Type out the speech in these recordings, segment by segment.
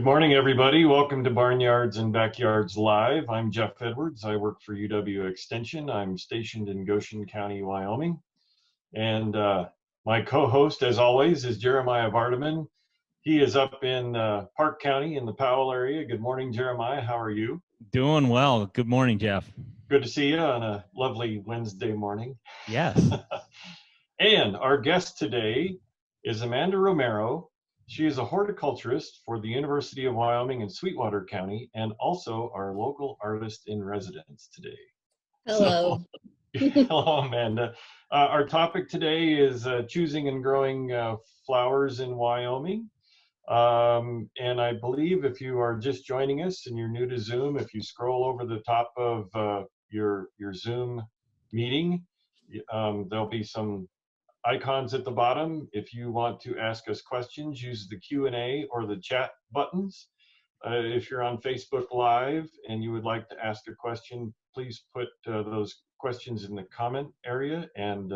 Good morning, everybody. Welcome to Barnyards and Backyards Live. I'm Jeff Edwards. I work for UW Extension. I'm stationed in Goshen County, Wyoming. And my co-host, as always, is Jeremiah Vardaman. He is up in Park County in the Powell area. Good morning, Jeremiah. How are you? Doing well. Good morning, Jeff. Good to see you on a lovely Wednesday morning. Yes. And our guest today is Amanda Romero. She is a horticulturist for the University of Wyoming in Sweetwater County and also our local artist in residence today. Hello. Hello, Amanda. Our topic today is choosing and growing flowers in Wyoming. And I believe if you are just joining us and you're new to Zoom, if you scroll over the top of your Zoom meeting, there'll be some icons at the bottom. If you want to ask us questions, use the Q&A or the chat buttons. If you're on Facebook Live and you would like to ask a question, please put those questions in the comment area. And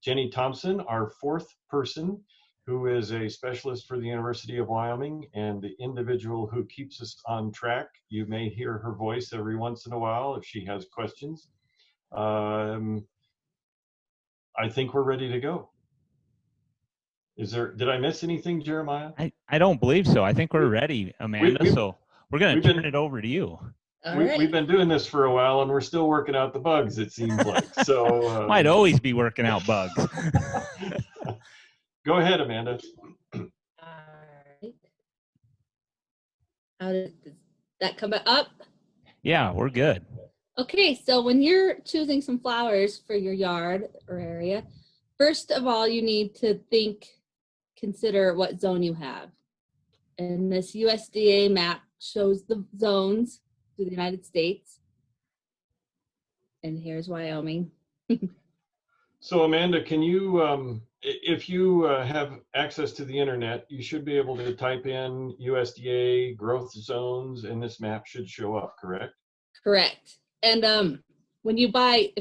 Jenny Thompson, our fourth person, who is a specialist for the University of Wyoming and the individual who keeps us on track. You may hear her voice every once in a while if she has questions. I think we're ready to go. Did I miss anything, Jeremiah? I don't believe so. I think we're ready, Amanda. So we're going to turn it over to you. We've been doing this for a while and we're still working out the bugs, it seems like. So might always be working out bugs. Go ahead, Amanda. All right. How did that come up? Yeah, we're good. Okay, so when you're choosing some flowers for your yard or area, first of all, you need to consider what zone you have. And this USDA map shows the zones through the United States. And here's Wyoming. So Amanda, can you, if you have access to the internet, you should be able to type in USDA growth zones and this map should show up, correct? Correct. And if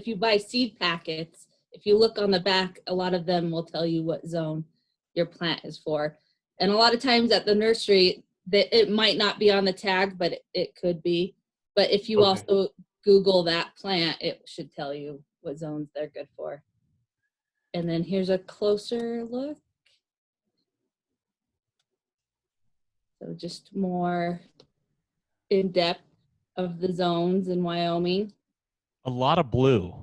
you buy seed packets, if you look on the back, a lot of them will tell you what zone your plant is for. And a lot of times at the nursery, it might not be on the tag, but it could be. But if you also Google that plant, it should tell you what zones they're good for. And then here's a closer look. So just more in depth of the zones in Wyoming. A lot of blue.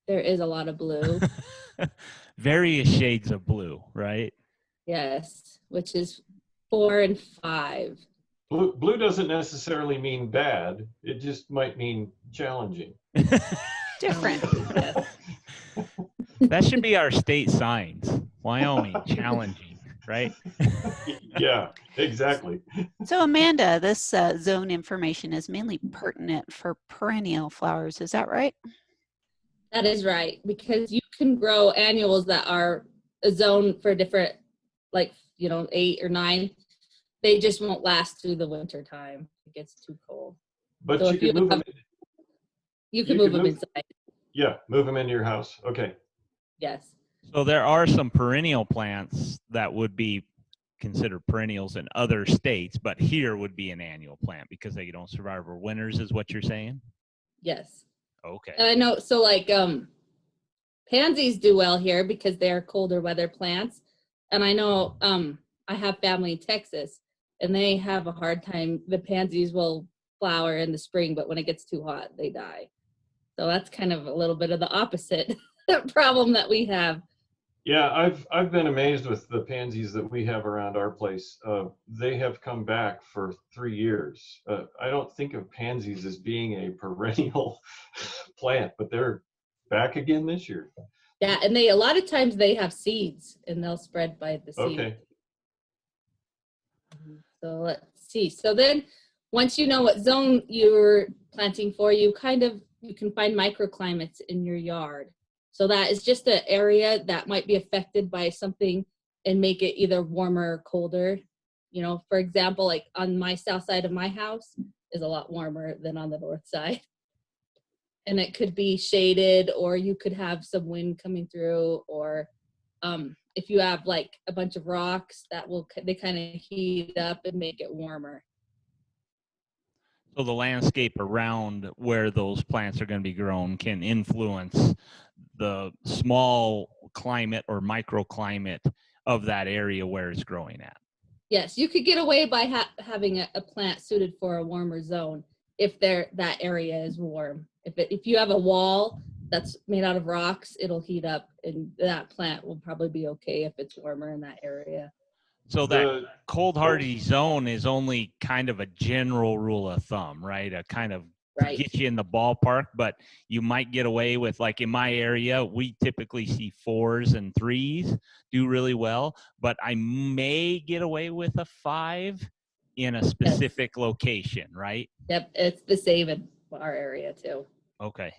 There is a lot of blue. Various shades of blue, right? Yes, which is 4 and 5. Blue doesn't necessarily mean bad. It just might mean challenging. Different. Yes. That should be our state signs. Wyoming, challenging, right? Yeah, exactly. So Amanda, this zone information is mainly pertinent for perennial flowers. Is that right? That is right, because you can grow annuals that are a zone for different, 8 or 9. They just won't last through the winter time. It gets too cold. But So you can move them. You can move them inside. Yeah, move them into your house. Okay. Yes. So there are some perennial plants that would be considered perennials in other states, but here would be an annual plant because they don't survive over winters, is what you're saying? Yes. Okay. And I know, so pansies do well here because they're colder weather plants. And I know I have family in Texas and they have a hard time. The pansies will flower in the spring, but when it gets too hot, they die. So that's kind of a little bit of the opposite problem that we have. Yeah, I've been amazed with the pansies that we have around our place. They have come back for 3 years. I don't think of pansies as being a perennial plant, but they're back again this year. Yeah, and a lot of times they have seeds and they'll spread by the seed. Okay. So let's see. So then once you know what zone you're planting for, you can find microclimates in your yard. So that is just an area that might be affected by something and make it either warmer or colder. You know, for example, like on my south side of my house is a lot warmer than on the north side. And it could be shaded, or you could have some wind coming through, or If you have like a bunch of rocks, they kind of heat up and make it warmer. So the landscape around where those plants are going to be grown can influence the small climate or microclimate of that area where it's growing at. Yes, you could get away by having a plant suited for a warmer zone if that area is warm. If you have a wall that's made out of rocks, it'll heat up, and that plant will probably be okay if it's warmer in that area. So that cold hardy zone is only kind of a general rule of thumb, right? A kind of to get you in the ballpark, but you might get away with, like in my area, we typically see 4s and 3s do really well, but I may get away with a 5 in a specific location, right? Yep, it's the same in our area too. Okay.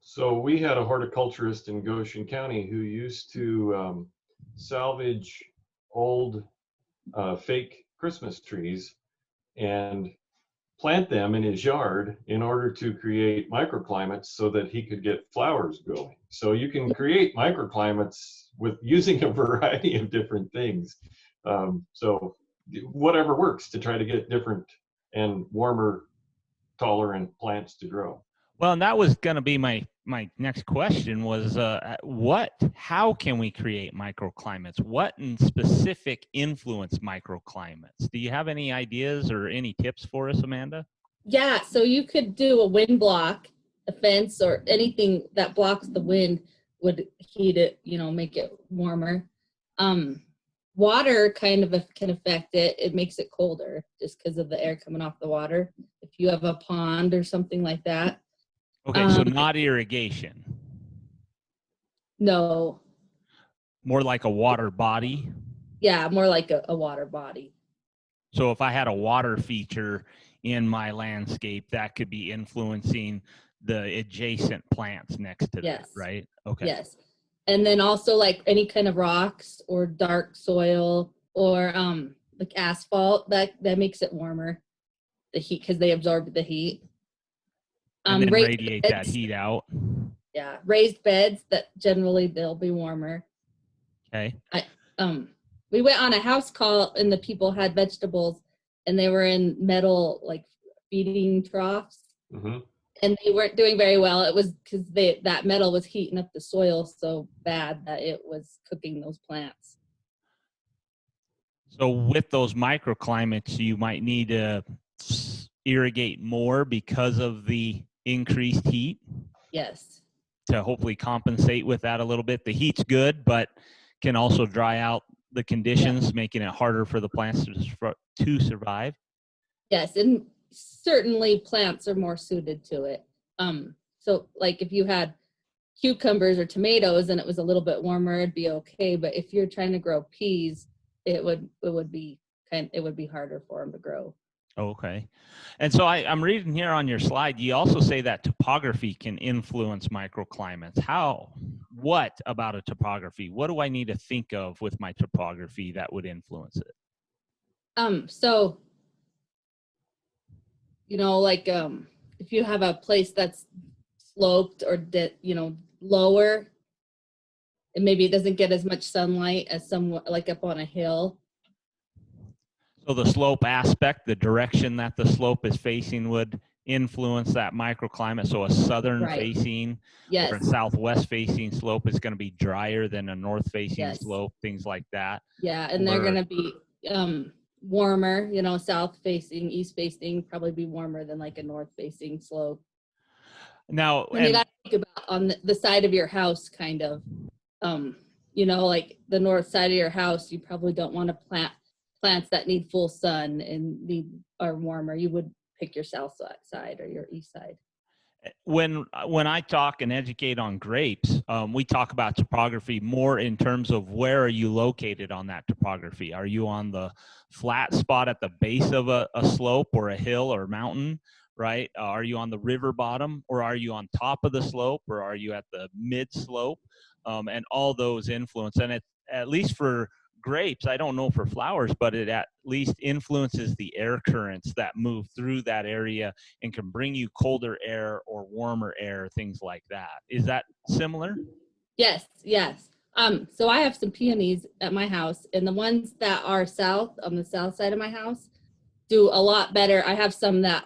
So we had a horticulturist in Goshen County who used to salvage old fake Christmas trees and plant them in his yard in order to create microclimates so that he could get flowers going. So you can create microclimates with using a variety of different things. So whatever works to try to get different and warmer, tolerant plants to grow. Well, and that was going to be my next question was how can we create microclimates? What in specific influence microclimates? Do you have any ideas or any tips for us, Amanda? Yeah, so you could do a wind block, a fence, or anything that blocks the wind would heat it, make it warmer. Water kind of can affect it. It makes it colder just because of the air coming off the water. If you have a pond or something like that. Okay, so not irrigation. No. More like a water body? Yeah, more like a water body. So if I had a water feature in my landscape, that could be influencing the adjacent plants next to that, right? Okay. Yes. And then also like any kind of rocks or dark soil or like asphalt, that makes it warmer. The heat, because they absorb the heat. And then radiate that heat out. Yeah, raised beds that generally they'll be warmer. Okay. We went on a house call and the people had vegetables and they were in metal like feeding troughs. Mm-hmm. And they weren't doing very well. It was because that metal was heating up the soil so bad that it was cooking those plants. So with those microclimates, you might need to irrigate more because of the increased heat. Yes. To hopefully compensate with that a little bit. The heat's good, but can also dry out the conditions, making it harder for the plants to survive. Yes, and certainly plants are more suited to it. So like if you had cucumbers or tomatoes and it was a little bit warmer, it'd be okay. But if you're trying to grow peas, it would be harder for them to grow. Okay. And so I'm reading here on your slide, you also say that topography can influence microclimates. What about a topography? What do I need to think of with my topography that would influence it? So, like if you have a place that's sloped or lower, and maybe it doesn't get as much sunlight as like up on a hill. So the slope aspect, the direction that the slope is facing would influence that microclimate. So a southern facing or a southwest facing slope is going to be drier than a north facing slope, things like that. Yeah, and they're going to be warmer, south facing, east facing, probably be warmer than like a north facing slope. Now, and you got to think about on the side of your house, kind of, like the north side of your house, you probably don't want to plant plants that need full sun and are warmer. You would pick your south side or your east side. When I talk and educate on grapes, we talk about topography more in terms of where are you located on that topography. Are you on the flat spot at the base of a slope or a hill or mountain, right? Are you on the river bottom, or are you on top of the slope, or are you at the mid slope? And all those influence. And at least for grapes, I don't know for flowers, but it at least influences the air currents that move through that area and can bring you colder air or warmer air, things like that. Is that similar? Yes. So I have some peonies at my house, and the ones that are south, on the south side of my house, do a lot better. I have some that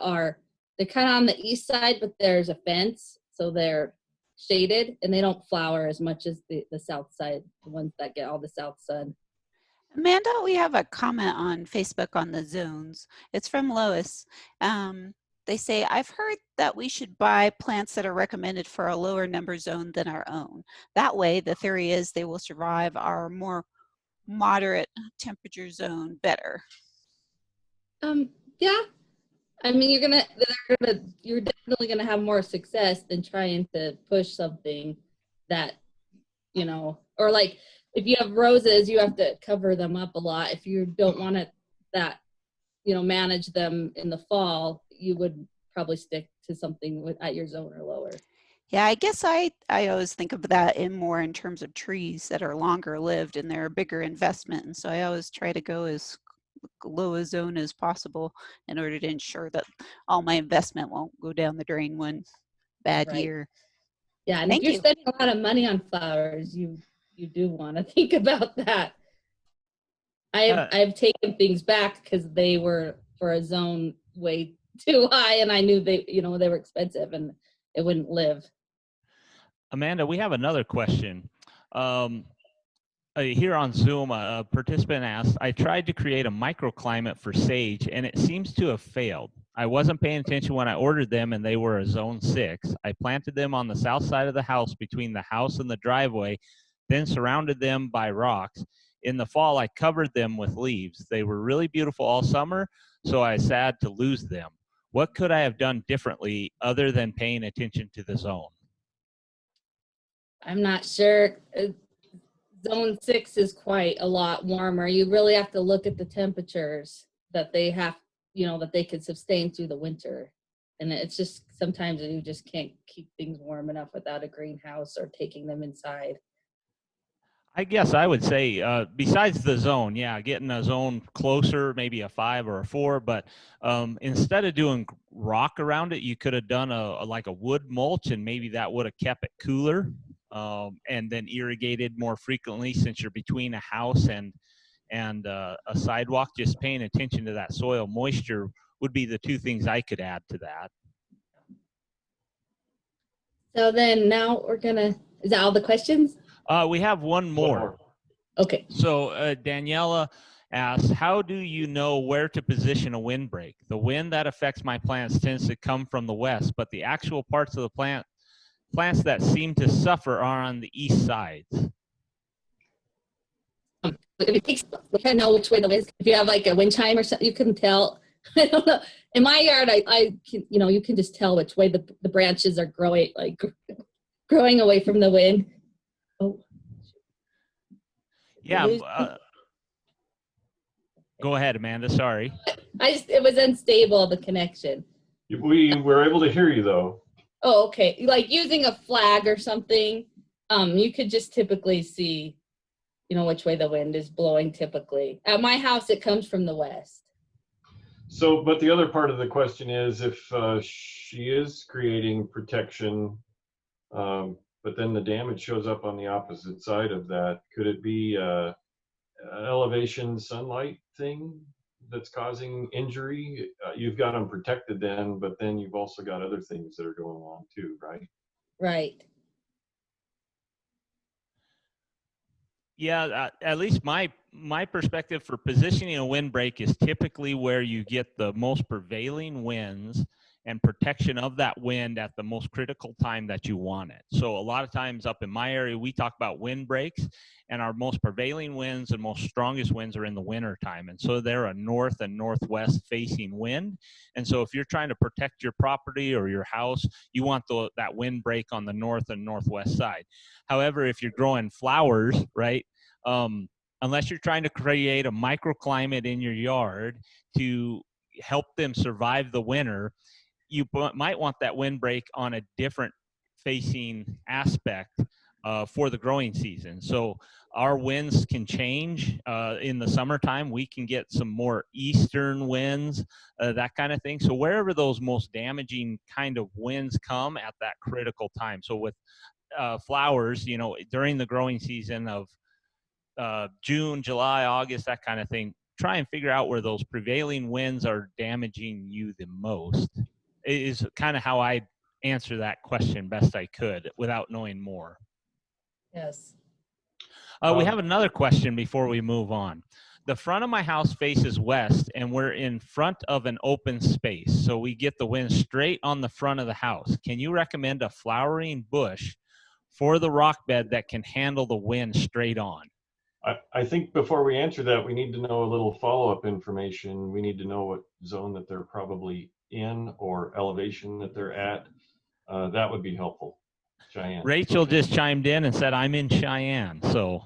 they're kind of on the east side, but there's a fence, so they're shaded, and they don't flower as much as the south side, the ones that get all the south sun. Amanda, we have a comment on Facebook on the zones. It's from Lois. They say, I've heard that we should buy plants that are recommended for a lower number zone than our own. That way, the theory is they will survive our more moderate temperature zone better. Yeah. I mean, you're definitely gonna have more success than trying to push something that, or like if you have roses, you have to cover them up a lot. If you don't want to manage them in the fall, you would probably stick to something at your zone or lower. Yeah, I guess I always think of that more in terms of trees that are longer lived and they're a bigger investment. And so I always try to go as low a zone as possible in order to ensure that all my investment won't go down the drain one bad year. Yeah, and if you're spending a lot of money on flowers, you do want to think about that. I've taken things back because they were for a zone way too high, and I knew they were expensive and it wouldn't live. Amanda, we have another question. Here on Zoom, a participant asked, I tried to create a microclimate for sage and it seems to have failed. I wasn't paying attention when I ordered them and they were a zone 6. I planted them on the south side of the house between the house and the driveway, then surrounded them by rocks. In the fall, I covered them with leaves. They were really beautiful all summer, so I was sad to lose them. What could I have done differently other than paying attention to the zone? I'm not sure. Zone 6 is quite a lot warmer. You really have to look at the temperatures that they have, that they could sustain through the winter. And it's just, sometimes you just can't keep things warm enough without a greenhouse or taking them inside. I guess I would say, besides the zone, yeah, getting a zone closer, maybe a 5 or a 4, but instead of doing rock around it, you could have done like a wood mulch, and maybe that would have kept it cooler, and then irrigated more frequently since you're between a house and a sidewalk. Just paying attention to that soil moisture would be the two things I could add to that. So then now is that all the questions? We have one more. Okay. So Daniela asks, how do you know where to position a windbreak? The wind that affects my plants tends to come from the west, but the actual parts of the plants that seem to suffer are on the east sides. We kind of know which way the wind is. If you have like a wind chime or something, you can tell. I don't know. In my yard, I can, you can just tell which way the branches are growing, like growing away from the wind. Oh. Yeah. Go ahead, Amanda. Sorry. It was unstable, the connection. We were able to hear you though. Oh, okay. Like using a flag or something, you could just typically see, which way the wind is blowing typically. At my house, it comes from the west. So, but the other part of the question is if she is creating protection, but then the damage shows up on the opposite side of that, could it be an elevation sunlight thing that's causing injury? You've got them protected then, but then you've also got other things that are going on too, right? Right. Yeah, at least my perspective for positioning a windbreak is typically where you get the most prevailing winds and protection of that wind at the most critical time that you want it. So a lot of times up in my area, we talk about windbreaks, and our most prevailing winds and most strongest winds are in the winter time. And so they're a north and northwest facing wind. And so if you're trying to protect your property or your house, you want that windbreak on the north and northwest side. However, if you're growing flowers, right, unless you're trying to create a microclimate in your yard to help them survive the winter, you might want that windbreak on a different facing aspect for the growing season. So our winds can change in the summertime. We can get some more eastern winds, that kind of thing. So wherever those most damaging kind of winds come at that critical time. So with flowers, you know, during the growing season of June, July, August, that kind of thing, try and figure out where those prevailing winds are damaging you the most. Is kind of how I answer that question best I could without knowing more. Yes. We have another question before we move on. The front of my house faces west, and we're in front of an open space, so we get the wind straight on the front of the house. Can you recommend a flowering bush for the rock bed that can handle the wind straight on? I think before we answer that, we need to know a little follow-up information. We need to know what zone that they're probably in or elevation that they're at. That would be helpful. Cheyenne. Rachel just chimed in and said, I'm in Cheyenne, so.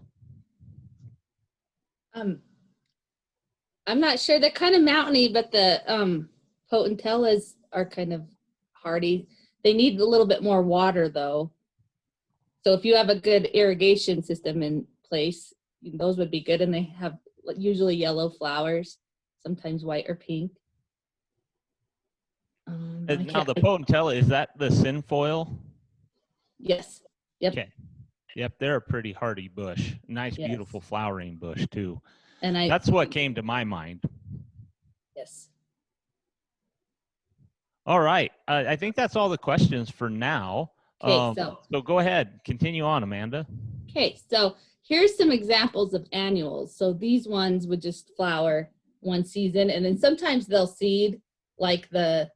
I'm not sure. They're kind of mountainy, but the potentillas are kind of hardy. They need a little bit more water, though. So if you have a good irrigation system in place, those would be good. And they have usually yellow flowers, sometimes white or pink. Now the potentilla, is that the cinfoil? Yes. Yep. Okay. Yep, they're a pretty hardy bush. Nice, yes. Beautiful flowering bush too. And that's what came to my mind. Yes. All right. I think that's all the questions for now. Okay, so go ahead. Continue on, Amanda. Okay, so here's some examples of annuals. So these ones would just flower one season, and then sometimes they'll seed, like the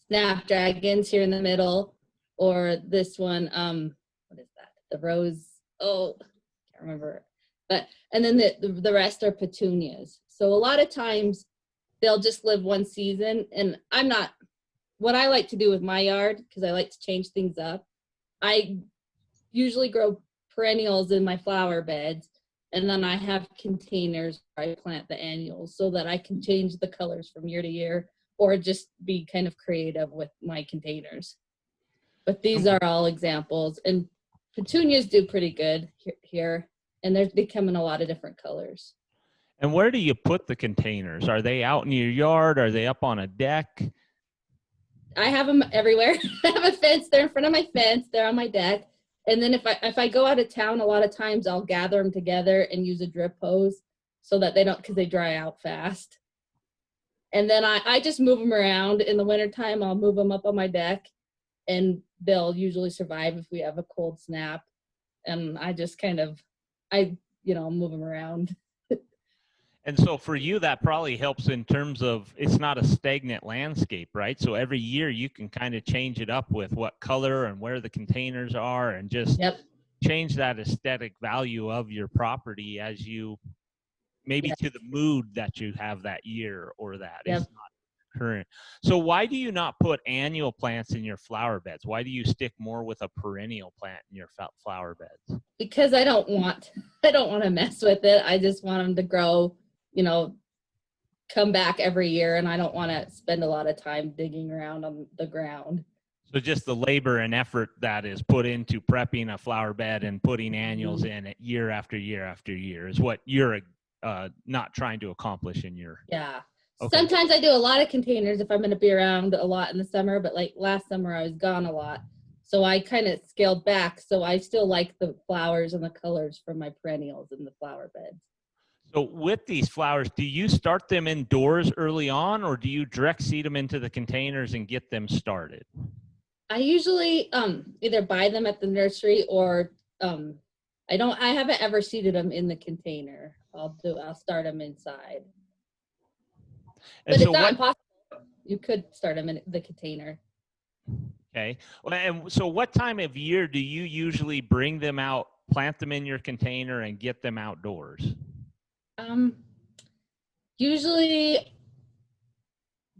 snapdragons here in the middle, or this one, what is that? The rose, can't remember. But, and then the rest are petunias. So a lot of times they'll just live one season, and what I like to do with my yard, because I like to change things up, I usually grow perennials in my flower beds, and then I have containers where I plant the annuals so that I can change the colors from year to year, or just be kind of creative with my containers. But these are all examples, and petunias do pretty good here, and they come in a lot of different colors. And where do you put the containers? Are they out in your yard? Are they up on a deck? I have them everywhere. I have a fence. They're in front of my fence. They're on my deck. And then if I go out of town, a lot of times I'll gather them together and use a drip hose so that because they dry out fast. And then I just move them around. In the wintertime, I'll move them up on my deck, and they'll usually survive if we have a cold snap. And I just move them around. And so for you, that probably helps in terms of it's not a stagnant landscape, right? So every year you can kind of change it up with what color and where the containers are, and just change that aesthetic value of your property as you maybe to the mood that you have that year, or that is not current. So why do you not put annual plants in your flower beds? Why do you stick more with a perennial plant in your flower beds? Because I don't want to mess with it. I just want them to grow, come back every year, and I don't want to spend a lot of time digging around on the ground. So just the labor and effort that is put into prepping a flower bed and putting annuals in it year after year after year is what you're not trying to accomplish in your... Yeah. Okay. Sometimes I do a lot of containers if I'm going to be around a lot in the summer, but like last summer I was gone a lot. So I kind of scaled back. So I still like the flowers and the colors from my perennials in the flower beds. So with these flowers, do you start them indoors early on, or do you direct seed them into the containers and get them started? I usually either buy them at the nursery, or I haven't ever seeded them in the container. I'll start them inside. But it's not impossible. You could start them in the container. Okay. Well, and so what time of year do you usually bring them out, plant them in your container, and get them outdoors? Usually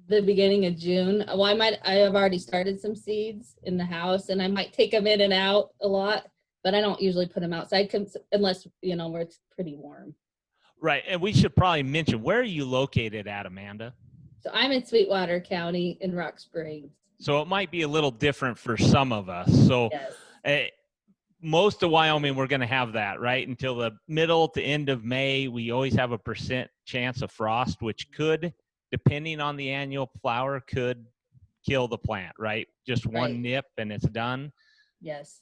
the beginning of June. Well, I have already started some seeds in the house, and I might take them in and out a lot, but I don't usually put them outside unless, where it's pretty warm. Right. And we should probably mention, where are you located at, Amanda? So I'm in Sweetwater County in Rock Springs. So it might be a little different for some of us. So most of Wyoming, we're going to have that, right? Until the middle to end of May, we always have a % chance of frost, which could, depending on the annual flower, could kill the plant, right? Just one nip and it's done. Yes.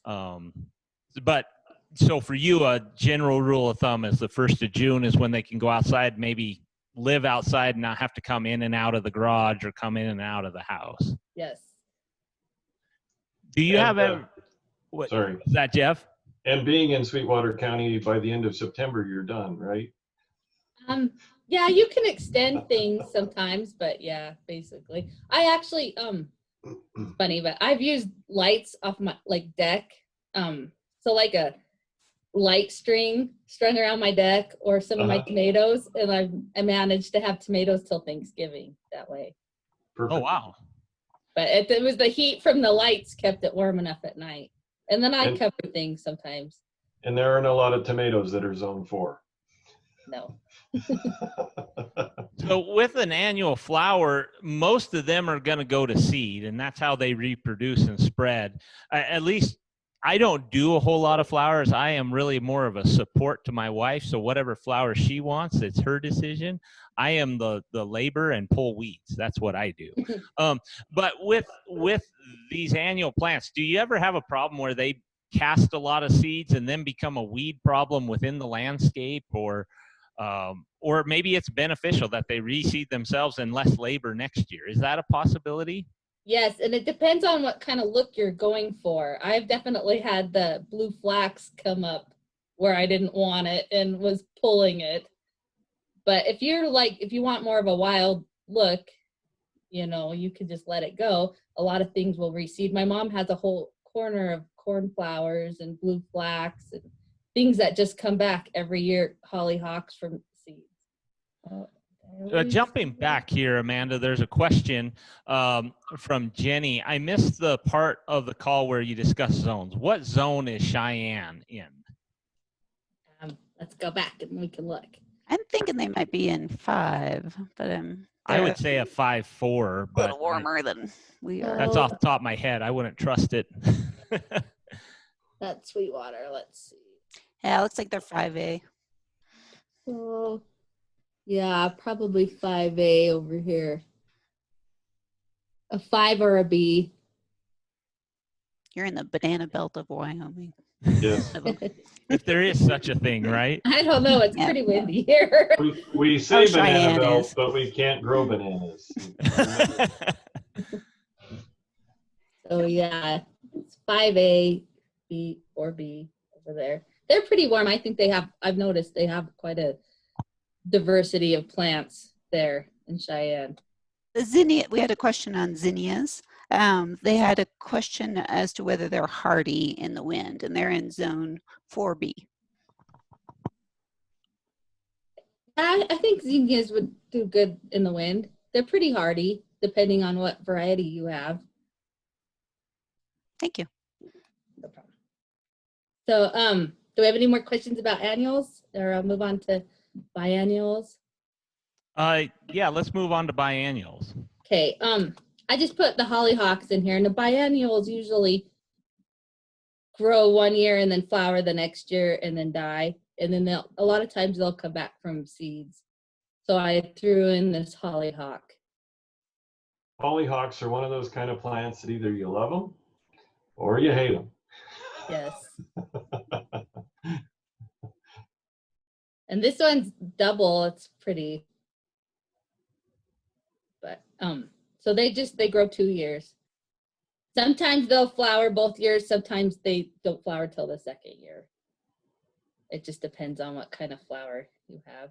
But so for you, a general rule of thumb is the 1st of June is when they can go outside, maybe live outside and not have to come in and out of the garage or come in and out of the house. Yes. Do you have sorry. Is that Jeff? And being in Sweetwater County, by the end of September, you're done, right? Yeah, you can extend things sometimes, but yeah, basically. I actually, it's funny, but I've used lights off my deck. So like a light string strung around my deck or some of my tomatoes, and I managed to have tomatoes till Thanksgiving that way. Perfect. Oh, wow. But it was the heat from the lights kept it warm enough at night. And then I cover things sometimes. And there aren't a lot of tomatoes that are zone 4. No. So with an annual flower, most of them are going to go to seed, and that's how they reproduce and spread. At least I don't do a whole lot of flowers. I am really more of a support to my wife. So whatever flower she wants, it's her decision. I am the labor and pull weeds. That's what I do. But with these annual plants, do you ever have a problem where they cast a lot of seeds and then become a weed problem within the landscape, or maybe it's beneficial that they reseed themselves and less labor next year? Is that a possibility? Yes, and it depends on what kind of look you're going for. I've definitely had the blue flax come up where I didn't want it and was pulling it. But if you want more of a wild look, you can just let it go. A lot of things will reseed. My mom has a whole corner of cornflowers and blue flax and things that just come back every year, hollyhocks from seeds. Jumping back here, Amanda, there's a question from Jenny. I missed the part of the call where you discussed zones. What zone is Cheyenne in? Let's go back and we can look. I'm thinking they might be in 5, but I would say a 5-4, but a little warmer than we are. That's off the top of my head. I wouldn't trust it. That's Sweetwater. Let's see. Yeah, it looks like they're 5A. So, yeah, probably 5A over here. A 5 or a B. You're in the banana belt of Wyoming. Yes. If there is such a thing, right? I don't know. It's pretty windy here. We say banana belt, is. but we can't grow bananas. So yeah, it's 5A, B, or B over there. They're pretty warm. I think I've noticed they have quite a diversity of plants there in Cheyenne. The zinnia, we had a question on zinnias. They had a question as to whether they're hardy in the wind, and they're in zone 4B. I think zinnias would do good in the wind. They're pretty hardy, depending on what variety you have. Thank you. No problem. So, do we have any more questions about annuals, or I'll move on to biennials? Yeah, let's move on to biennials. Okay. I just put the hollyhocks in here, and the biennials usually grow one year and then flower the next year and then die. And then a lot of times they'll come back from seeds. So I threw in this hollyhock. Hollyhocks are one of those kind of plants that either you love them or you hate them. Yes. And this one's double. It's pretty. But so they grow 2 years. Sometimes they'll flower both years. Sometimes they don't flower till the second year. It just depends on what kind of flower you have.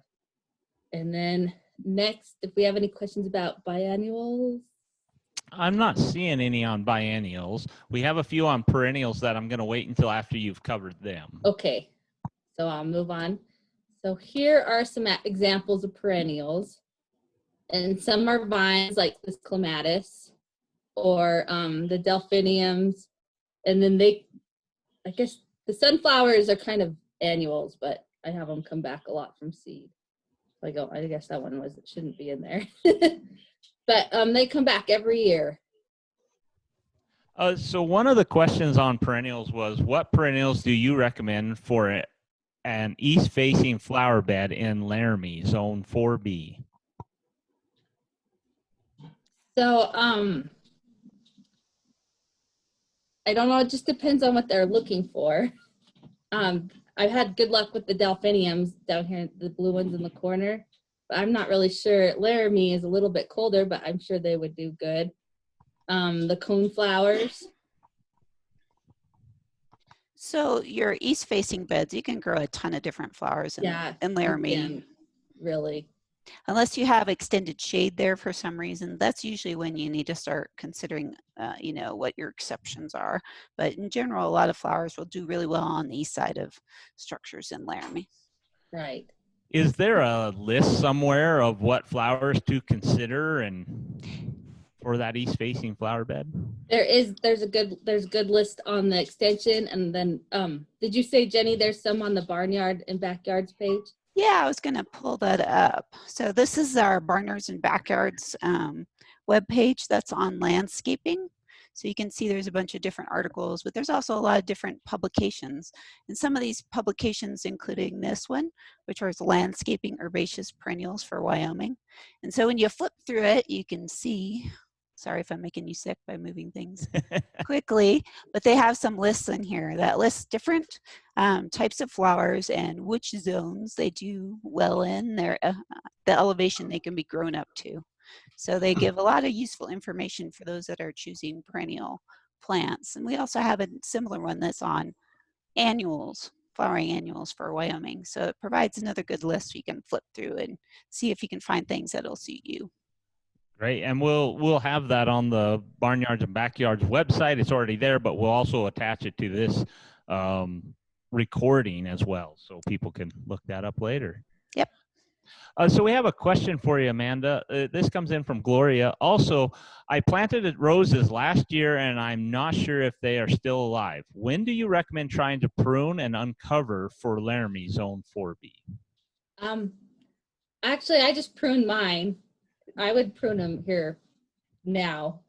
And then next, if we have any questions about biennials. I'm not seeing any on biennials. We have a few on perennials that I'm going to wait until after you've covered them. Okay, so I'll move on. So here are some examples of perennials. And some are vines like this clematis or the delphiniums. And then I guess the sunflowers are kind of annuals, but I have them come back a lot from seed. I guess that one shouldn't be in there. But they come back every year. So one of the questions on perennials was, what perennials do you recommend for an east-facing flower bed in Laramie, zone 4B? So I don't know. It just depends on what they're looking for. I've had good luck with the delphiniums down here, the blue ones in the corner. But I'm not really sure. Laramie is a little bit colder, but I'm sure they would do good. The cone flowers. So your east-facing beds, you can grow a ton of different flowers in Laramie. Really. Unless you have extended shade there for some reason, that's usually when you need to start considering, you know, what your exceptions are. But in general, a lot of flowers will do really well on the east side of structures in Laramie. Right. Is there a list somewhere of what flowers to consider and for that east-facing flower bed? There's a good list on the extension, and then did you say, Jenny, there's some on the barnyard and backyards page? Yeah, I was going to pull that up. So this is our Barnyards and Backyards webpage that's on landscaping. So you can see there's a bunch of different articles, but there's also a lot of different publications. And some of these publications, including this one, which was Landscaping Herbaceous Perennials for Wyoming. And so when you flip through it, you can see, sorry if I'm making you sick by moving things quickly, but they have some lists in here that lists different types of flowers and which zones they do well in, the elevation they can be grown up to. So they give a lot of useful information for those that are choosing perennial plants. And we also have a similar one that's on annuals, flowering annuals for Wyoming. So it provides another good list so you can flip through and see if you can find things that'll suit you. Great, and we'll have that on the Barnyards and Backyards website. It's already there, but we'll also attach it to this recording as well, so people can look that up later. Yep. So we have a question for you, Amanda. This comes in from Gloria. Also, I planted roses last year, and I'm not sure if they are still alive. When do you recommend trying to prune and uncover for Laramie Zone 4B? Actually, I just pruned mine. I would prune them here now.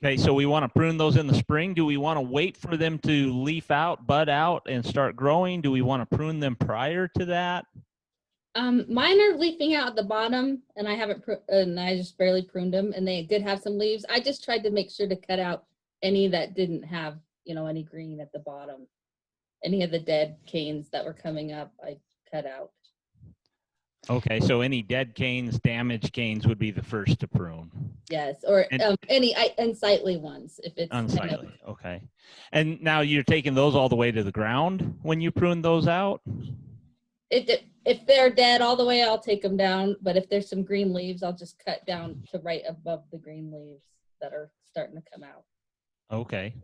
Okay, so we want to prune those in the spring. Do we want to wait for them to leaf out, bud out, and start growing? Do we want to prune them prior to that? Mine are leafing out at the bottom, and I just barely pruned them, and they did have some leaves. I just tried to make sure to cut out any that didn't have, you know, any green at the bottom. Any of the dead canes that were coming up, I cut out. Okay, so any dead canes, damaged canes would be the first to prune. Yes, or any unsightly ones if it's unsightly. Okay, and now you're taking those all the way to the ground when you prune those out? If they're dead all the way, I'll take them down. But if there's some green leaves, I'll just cut down to right above the green leaves that are starting to come out. Okay.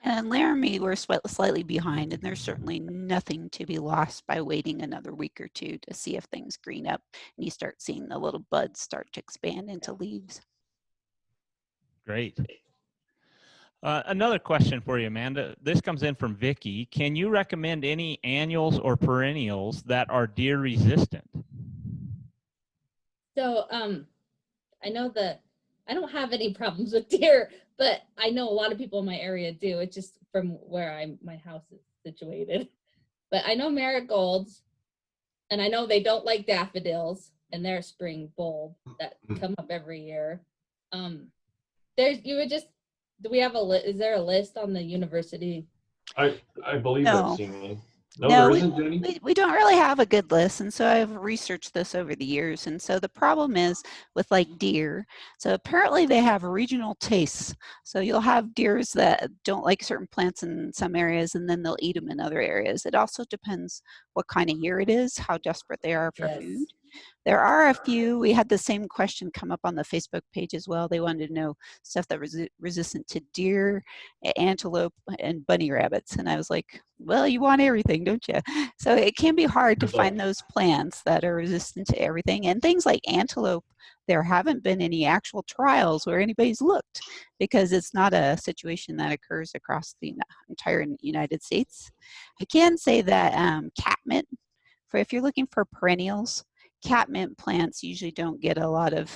And in Laramie, we're slightly behind, and there's certainly nothing to be lost by waiting another week or two to see if things green up and you start seeing the little buds start to expand into leaves. Great. Another question for you, Amanda. This comes in from Vicky. Can you recommend any annuals or perennials that are deer resistant? So I know that I don't have any problems with deer, but I know a lot of people in my area do. It's just from where my house is situated. But I know marigolds, and I know they don't like daffodils, and they're a spring bulb that come up every year. Do we have is there a list on the university? I believe No. I've seen one. No, there isn't any. We don't really have a good list, and so I've researched this over the years. And so the problem is with like deer. So apparently they have regional tastes. So you'll have deers that don't like certain plants in some areas, and then they'll eat them in other areas. It also depends what kind of year it is, how desperate they are for food. There are a few. We had the same question come up on the Facebook page as well. They wanted to know stuff that was resistant to deer, antelope, and bunny rabbits. And I was like, well, you want everything, don't you? So it can be hard to find those plants that are resistant to everything. And things like antelope, there haven't been any actual trials where anybody's looked because it's not a situation that occurs across the entire United States. I can say that catmint, if you're looking for perennials, catmint plants usually don't get a lot of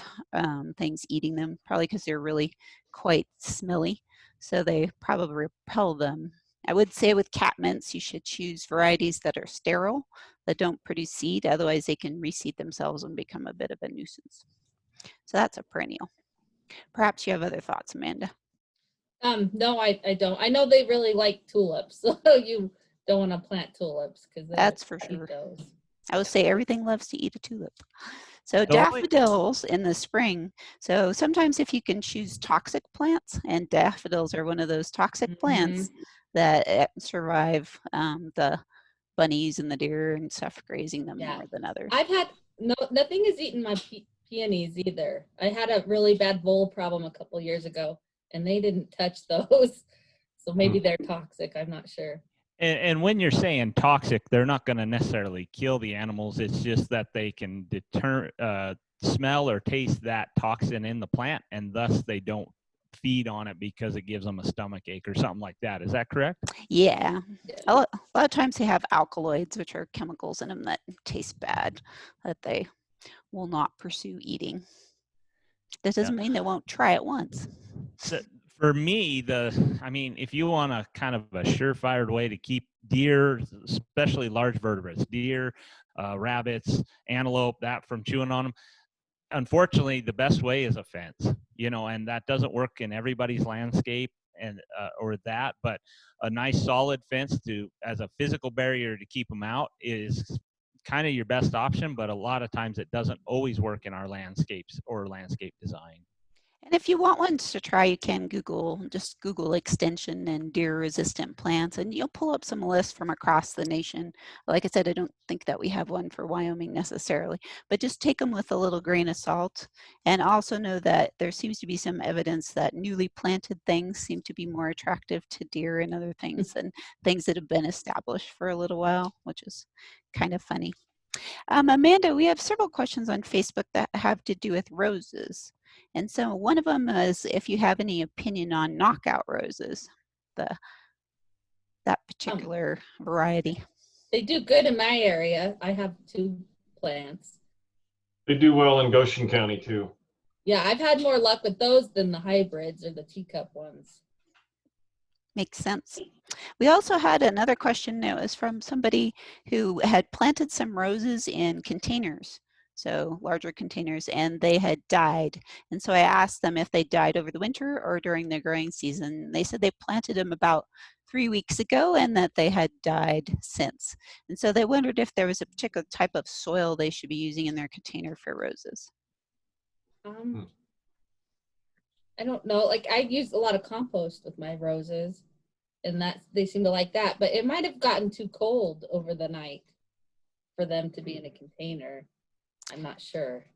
things eating them, probably because they're really quite smelly. So they probably repel them. I would say with catmints, you should choose varieties that are sterile, that don't produce seed. Otherwise, they can reseed themselves and become a bit of a nuisance. So that's a perennial. Perhaps you have other thoughts, Amanda. No, I don't. I know they really like tulips, so you don't want to plant tulips because That's for eat sure. those. I would say everything loves to eat a tulip. So The only- daffodils in the spring. So sometimes if you can choose toxic plants, and daffodils are one of those toxic plants that survive the bunnies and the deer and stuff grazing them Yeah. more than others. I've had nothing has eaten my peonies either. I had a really bad vole problem a couple years ago, and they didn't touch those. So maybe they're toxic. I'm not sure. And when you're saying toxic, they're not going to necessarily kill the animals. It's just that they can smell or taste that toxin in the plant, and thus they don't feed on it because it gives them a stomach ache or something like that. Is that correct? Yeah. A lot of times they have alkaloids, which are chemicals in them that taste bad, that they will not pursue eating. That doesn't mean they won't try it once. For me, if you want a kind of a surefire way to keep deer, especially large vertebrates, deer, rabbits, antelope, that from chewing on them, unfortunately, the best way is a fence, and that doesn't work in everybody's landscape but a nice solid fence as a physical barrier to keep them out is kind of your best option, but a lot of times it doesn't always work in our landscapes or landscape design. And if you want ones to try, you can just Google extension and deer resistant plants, and you'll pull up some lists from across the nation. Like I said, I don't think that we have one for Wyoming necessarily, but just take them with a little grain of salt. And also know that there seems to be some evidence that newly planted things seem to be more attractive to deer and other things than things that have been established for a little while, which is kind of funny. Amanda, we have several questions on Facebook that have to do with roses. And so one of them is if you have any opinion on knockout roses, that particular variety. They do good in my area. I have 2 plants. They do well in Goshen County too. Yeah, I've had more luck with those than the hybrids or the teacup ones. Makes sense. We also had another question that was from somebody who had planted some roses in containers, so larger containers, and they had died. And so I asked them if they died over the winter or during the growing season. They said they planted them about 3 weeks ago and that they had died since. And so they wondered if there was a particular type of soil they should be using in their container for roses. I don't know. Like I use a lot of compost with my roses, and they seem to like that. But it might have gotten too cold over the night for them to be in a container. I'm not sure.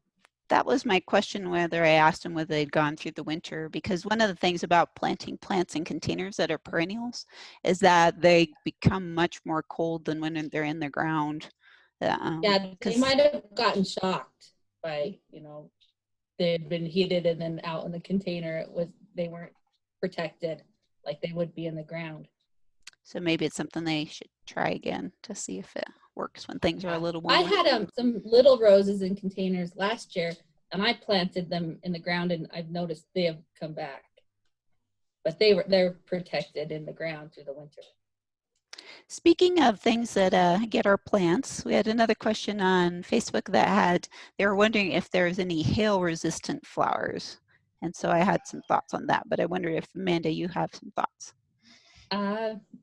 That was my question, whether I asked them whether they'd gone through the winter, because one of the things about planting plants in containers that are perennials is that they become much more cold than when they're in the ground. Yeah, they might have gotten shocked by, they had been heated and then out in the container, they weren't protected like they would be in the ground. So maybe it's something they should try again to see if it works when things are a little warmer. I had some little roses in containers last year, and I planted them in the ground, and I've noticed they have come back. But they're protected in the ground through the winter. Speaking of things that get our plants, we had another question on Facebook they were wondering if there's any hail-resistant flowers. And so I had some thoughts on that, but I wondered if, Amanda, you have some thoughts.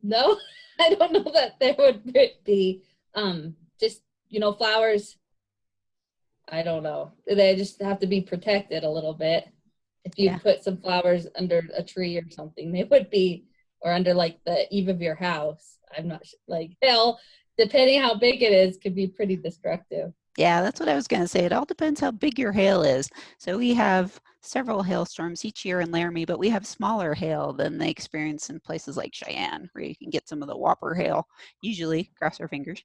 No, I don't know that there would be. Just, flowers, I don't know. They just have to be protected a little bit. If you put some flowers under a tree or something, they would be, or under like the eave of your house. I'm not sure, like hail, depending how big it is, could be pretty destructive. Yeah, that's what I was going to say. It all depends how big your hail is. So we have several hailstorms each year in Laramie, but we have smaller hail than they experience in places like Cheyenne, where you can get some of the whopper hail, usually, cross our fingers.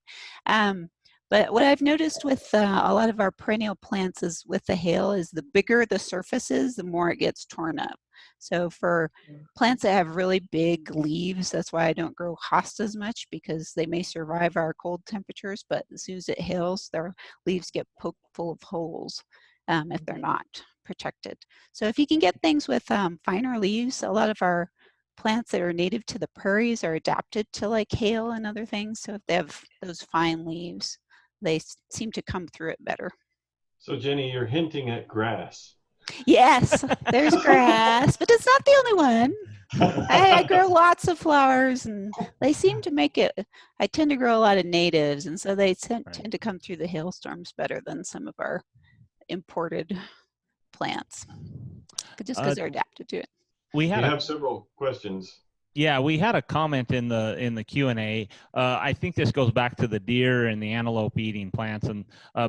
But what I've noticed with a lot of our perennial plants is with the hail is the bigger the surface is, the more it gets torn up. So for plants that have really big leaves, that's why I don't grow hostas much, because they may survive our cold temperatures, but as soon as it hails, their leaves get poked full of holes if they're not protected. So if you can get things with finer leaves, a lot of our plants that are native to the prairies are adapted to like hail and other things. So if they have those fine leaves, they seem to come through it better. So Jenny, you're hinting at grass. Yes, there's grass, but it's not the only one. I grow lots of flowers, and they seem to make it. I tend to grow a lot of natives, and so they tend to come through the hailstorms better than some of our imported plants, just because they're adapted to it. We have several questions. Yeah, we had a comment in the Q&A. I think this goes back to the deer and the antelope eating plants. And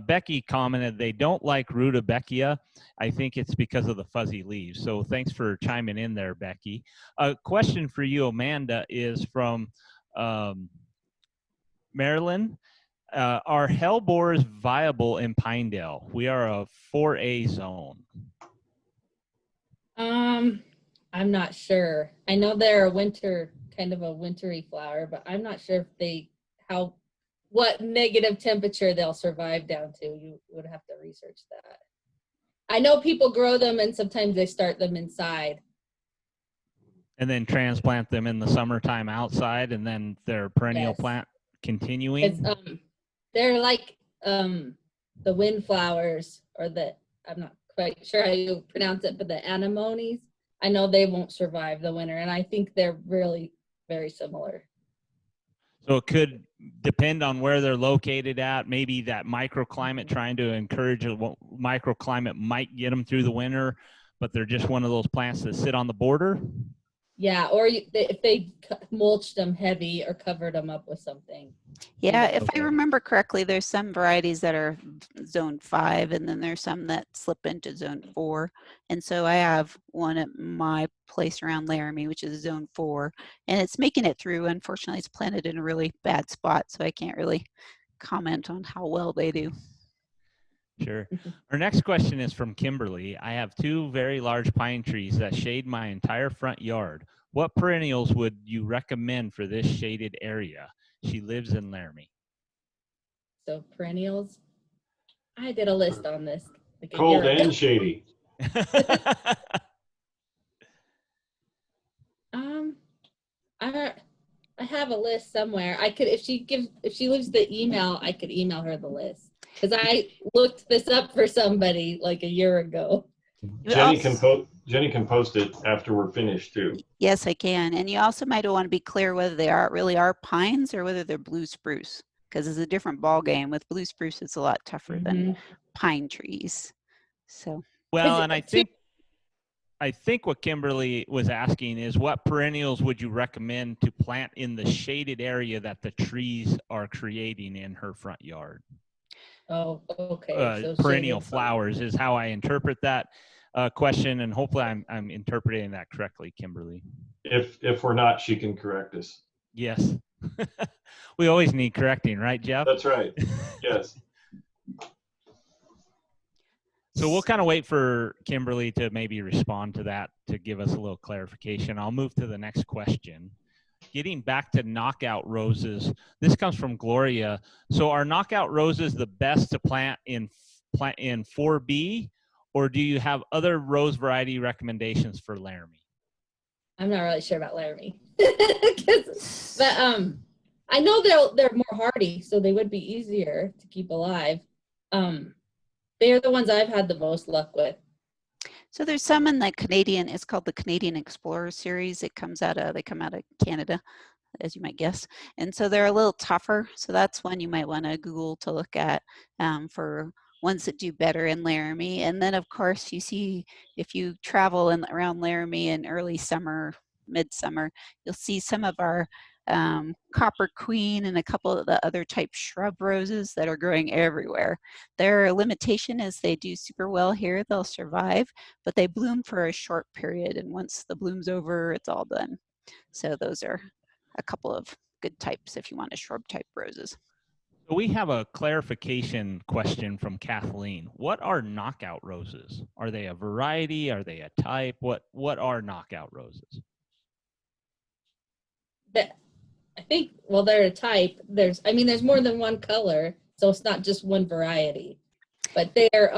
Becky commented they don't like rudbeckia. I think it's because of the fuzzy leaves. So thanks for chiming in there, Becky. A question for you, Amanda, is from Maryland. Are hellebores viable in Pinedale? We are a 4A zone. I'm not sure. I know they're a winter, kind of a wintry flower, but I'm not sure if what negative temperature they'll survive down to. You would have to research that. I know people grow them and sometimes they start them inside. And then transplant them in the summertime outside, and then their perennial plant continuing? They're like the windflowers, or I'm not quite sure how you pronounce it, but the anemones. I know they won't survive the winter, and I think they're really very similar. So it could depend on where they're located at. Maybe that microclimate, trying to encourage a microclimate might get them through the winter, but they're just one of those plants that sit on the border. Yeah, or if they mulched them heavy or covered them up with something. Yeah, if I remember correctly, there's some varieties that are zone 5, and then there's some that slip into zone 4. And so I have one at my place around Laramie, which is zone 4, and it's making it through. Unfortunately, it's planted in a really bad spot, so I can't really comment on how well they do. Sure. Our next question is from Kimberly. I have 2 very large pine trees that shade my entire front yard. What perennials would you recommend for this shaded area? She lives in Laramie. So perennials, I did a list on this. Like cold and shady. I have a list somewhere. I could, if she leaves the email, I could email her the list. Because I looked this up for somebody like a year ago. Jenny can post it after we're finished too. Yes, I can. And you also might want to be clear whether they really are pines or whether they're blue spruce, because it's a different ball game. With blue spruce, it's a lot tougher than pine trees. So well, and I think what Kimberly was asking is, what perennials would you recommend to plant in the shaded area that the trees are creating in her front yard? Oh, okay. So perennial flowers is how I interpret that question, and hopefully I'm interpreting that correctly, Kimberly. If we're not, she can correct us. Yes. We always need correcting, right, Jeff? That's right. Yes. So we'll kind of wait for Kimberly to maybe respond to that to give us a little clarification. I'll move to the next question. Getting back to knockout roses, this comes from Gloria. So are knockout roses the best to plant in 4B, or do you have other rose variety recommendations for Laramie? I'm not really sure about Laramie, but I know they're more hardy, so they would be easier to keep alive. They are the ones I've had the most luck with. So there's some in the Canadian, it's called the Canadian Explorer series. They come out of Canada, as you might guess. And so they're a little tougher. So that's one you might want to Google to look at for ones that do better in Laramie. And then of course you see, if you travel around Laramie in early summer, midsummer, you'll see some of our Copper Queen and a couple of the other type shrub roses that are growing everywhere. Their limitation is they do super well here, they'll survive, but they bloom for a short period, and once the bloom's over, it's all done. So those are a couple of good types if you want a shrub type roses. So we have a clarification question from Kathleen. What are knockout roses? Are they a variety? Are they a type? What are knockout roses? I think, well, they're a type. There's more than one color, so it's not just one variety. But they're,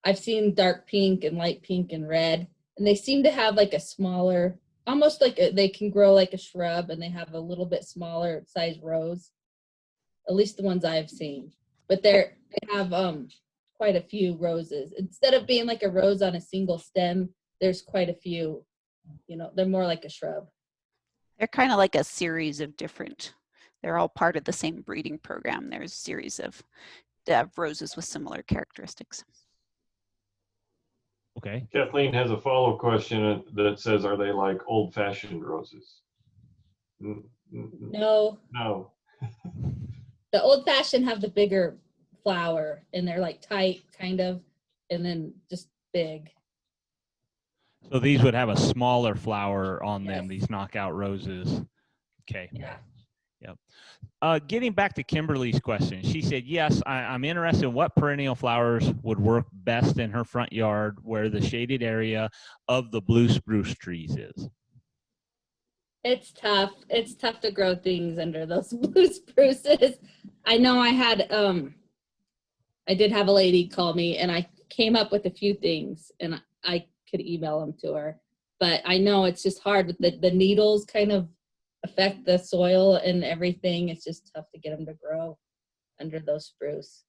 I've seen dark pink and light pink and red, and they seem to have like a smaller, almost like they can grow like a shrub, and they have a little bit smaller size rose, at least the ones I've seen. But they have quite a few roses. Instead of being like a rose on a single stem, there's quite a few, you know, they're more like a shrub. They're kind of like a series of different, they're all part of the same breeding program. There's a series of roses with similar characteristics. Okay. Kathleen has a follow-up question that says, are they like old-fashioned roses? No, No. the old fashioned have the bigger flower and they're like tight kind of, and then just big. So these would have a smaller flower on them, Yes. these knockout roses. Okay. Yeah. Yep. Getting back to Kimberly's question, she said, yes, I'm interested in what perennial flowers would work best in her front yard where the shaded area of the blue spruce trees is. It's tough. It's tough to grow things under those blue spruces. I know I did have a lady call me and I came up with a few things and I could email them to her. But I know it's just hard with the needles kind of affect the soil and everything. It's just tough to get them to grow under those spruce.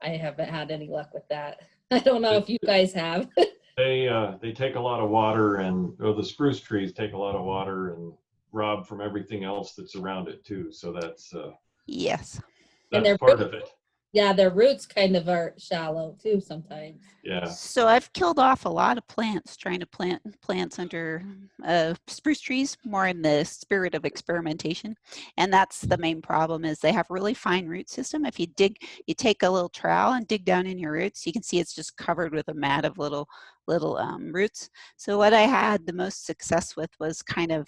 I haven't had any luck with that. I don't know if you guys have. They take a lot of water, and the spruce trees take a lot of water and rob from everything else that's around it too. So that's Yes. that's part of it. Yeah, their roots kind of are shallow too sometimes. Yeah. So I've killed off a lot of plants trying to plant plants under spruce trees, more in the spirit of experimentation. And that's the main problem, is they have really fine root system. If you take a little trowel and dig down in your roots, you can see it's just covered with a mat of little roots. So what I had the most success with was kind of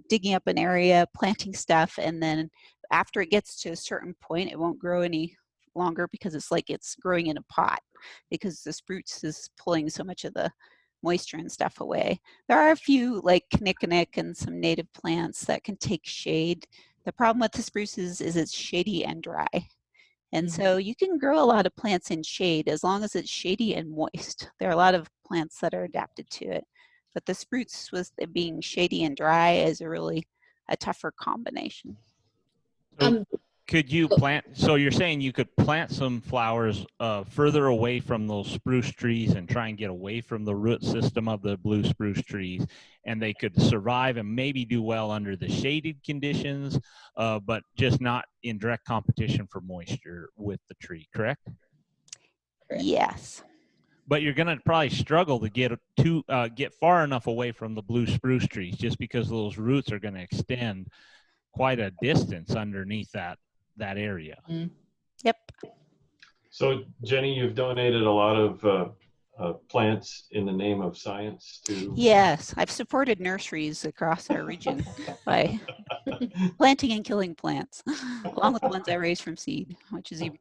digging up an area, planting stuff, and then after it gets to a certain point, it won't grow any longer because it's like it's growing in a pot because the spruce is pulling so much of the moisture and stuff away. There are a few like kinnikinnick and some native plants that can take shade. The problem with the spruces is it's shady and dry. And so you can grow a lot of plants in shade as long as it's shady and moist. There are a lot of plants that are adapted to it. But the spruce with it being shady and dry is a tougher combination. So could you plant, so you're saying you could plant some flowers further away from those spruce trees and try and get away from the root system of the blue spruce trees, and they could survive and maybe do well under the shaded conditions, but just not in direct competition for moisture with the tree, correct? Yes. But you're going to probably struggle to get far enough away from the blue spruce trees just because those roots are going to extend quite a distance underneath that area. Yep. So Jenny, you've donated a lot of plants in the name of science to. Yes, I've supported nurseries across our region by planting and killing plants, along with the ones I raised from seed, which is even.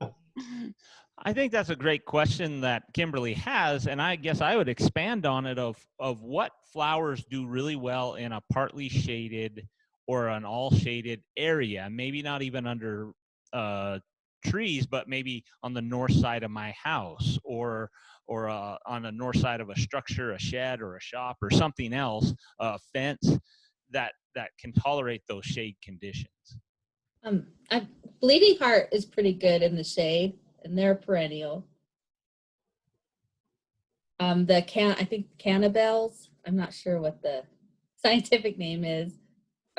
I think that's a great question that Kimberly has, and I guess I would expand on it of what flowers do really well in a partly shaded or an all shaded area, maybe not even under trees, but maybe on the north side of my house or on the north side of a structure, a shed or a shop or something else, a fence that can tolerate those shade conditions. Bleeding Heart is pretty good in the shade, and they're perennial. I think Cannabelles, I'm not sure what the scientific name is,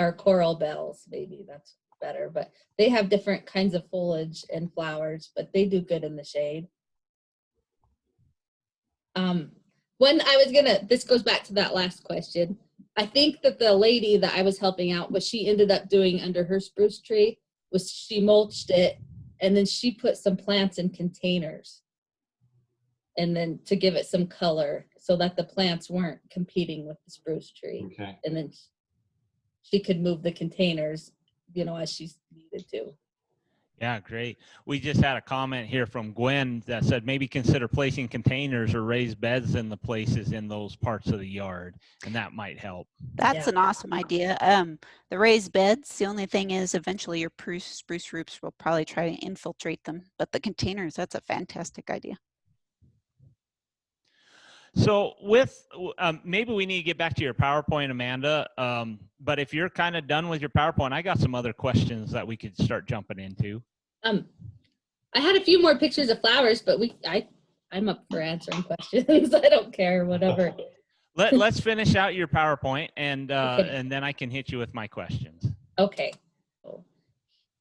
or coral bells, maybe that's better, but they have different kinds of foliage and flowers, but they do good in the shade. This goes back to that last question. I think that the lady that I was helping out, what she ended up doing under her spruce tree was she mulched it, and then she put some plants in containers, and then to give it some color so that the plants weren't competing with the spruce tree. Okay. And then she could move the containers, as she needed to. Yeah, great. We just had a comment here from Gwen that said maybe consider placing containers or raised beds in the places in those parts of the yard, and that might help. That's an awesome idea. The raised beds, the only thing is eventually your spruce roots will probably try to infiltrate them, but the containers, that's a fantastic idea. So maybe we need to get back to your PowerPoint, Amanda, but if you're kind of done with your PowerPoint, I got some other questions that we could start jumping into. I had a few more pictures of flowers, but I'm up for answering questions. I don't care, whatever. Let's finish out your PowerPoint, and Okay. and then I can hit you with my questions. Okay. So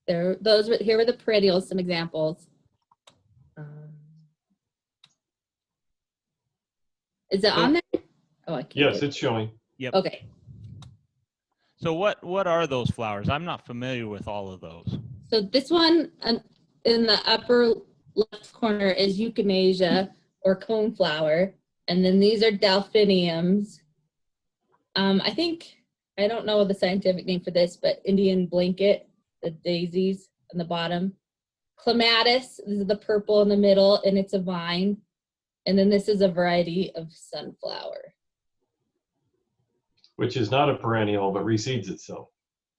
here were the perennials, some examples. Is it on there? Oh, I can't. Yes, it's showing. Yep. Okay. So what are those flowers? I'm not familiar with all of those. So this one in the upper left corner is euthanasia or coneflower, and then these are delphiniums. I don't know the scientific name for this, but Indian blanket, the daisies on the bottom. Clematis, this is the purple in the middle, and it's a vine. And then this is a variety of sunflower. Which is not a perennial, but reseeds itself.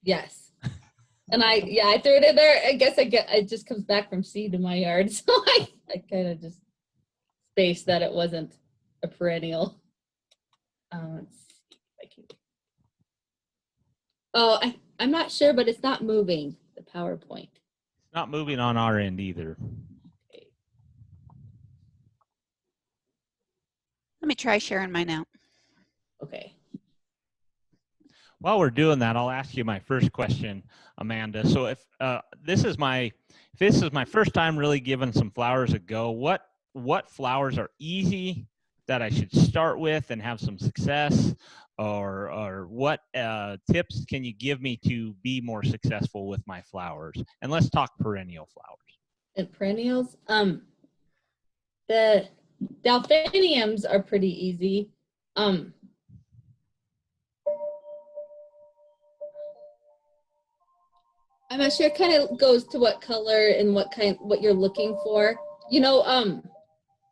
Yes. And I threw it in there. I guess it just comes back from seed in my yard. So I kind of just spaced that it wasn't a perennial. Let's see if I can. Oh, I'm not sure, but it's not moving, the PowerPoint. It's not moving on our end either. Okay. Let me try sharing mine out. Okay. While we're doing that, I'll ask you my first question, Amanda. So if this is my first time really giving some flowers a go, what flowers are easy that I should start with and have some success, or what tips can you give me to be more successful with my flowers? And let's talk perennial flowers. And perennials, the delphiniums are pretty easy. I'm not sure. It kind of goes to what color and what you're looking for. You know,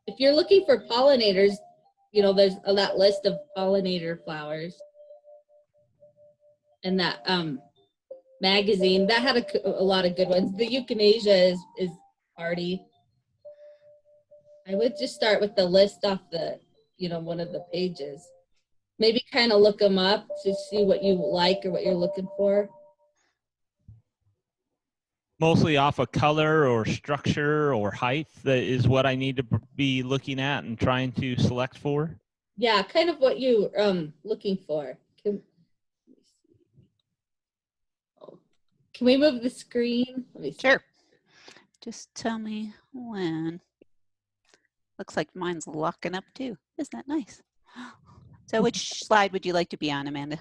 if you're looking for pollinators, you know, there's that list of pollinator flowers. And that magazine that had a lot of good ones. The euthanasia is hardy. I would just start with the list off the, one of the pages. Maybe kind of look them up to see what you like or what you're looking for. Mostly off of color or structure or height that is what I need to be looking at and trying to select for? Yeah, kind of what you looking for. Can we move the screen? Let me see. Sure. Just tell me when. Looks like mine's locking up too. Isn't that nice? So which slide would you like to be on, Amanda?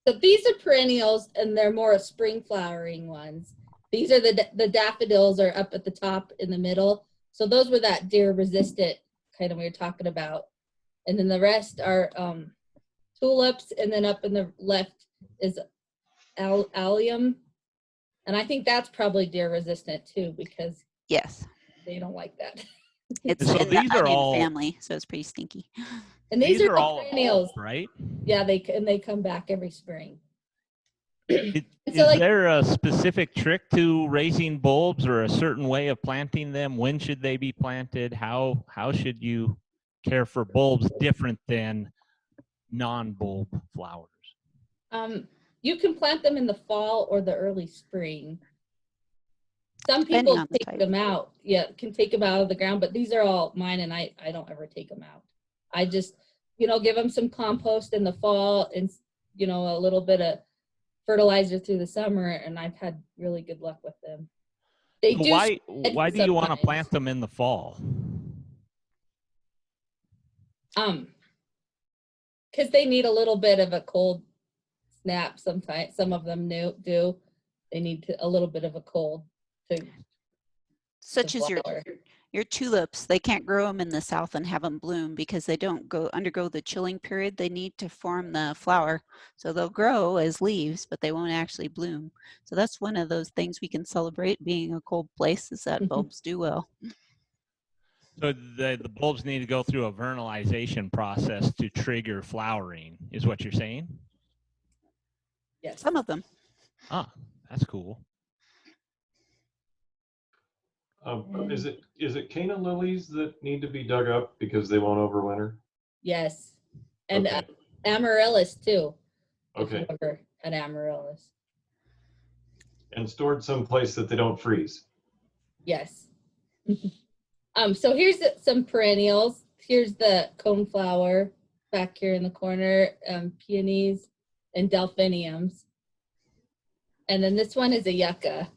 So these are perennials, and they're more spring flowering ones. These are the daffodils are up at the top in the middle. So those were that deer resistant kind of we were talking about. And then the rest are tulips, and then up in the left is allium. And I think that's probably deer resistant too, because yes, they don't like that. It's so in these the are onion all family, so it's pretty stinky. And these are all perennials, right? Yeah, they come back every spring. Is So there a specific trick to raising bulbs or a certain way of planting them? When should they be planted? How should you care for bulbs different than non-bulb flowers? You can plant them in the fall or the early spring. Some Depending people on the take type. them out. Yeah, can take them out of the ground, but these are all mine, and I don't ever take them out. I just, give them some compost in the fall and, a little bit of fertilizer through the summer, and I've had really good luck with them. They do. Why do you want to plant them in the fall? Because they need a little bit of a cold snap sometimes. Some of them do. They need a little bit of a cold to Such as flower. your tulips, they can't grow them in the south and have them bloom because they don't undergo the chilling period they need to form the flower. So they'll grow as leaves, but they won't actually bloom. So that's one of those things we can celebrate being a cold place, is that bulbs do well. So the bulbs need to go through a vernalization process to trigger flowering, is what you're saying? Yes. Some of them. Ah, that's cool. Is it Cana lilies that need to be dug up because they won't overwinter? Yes. And Okay. amaryllis too. Okay. If you ever had amaryllis. And stored someplace that they don't freeze. Yes. So here's some perennials. Here's the coneflower back here in the corner, peonies and delphiniums. And then this one is a yucca.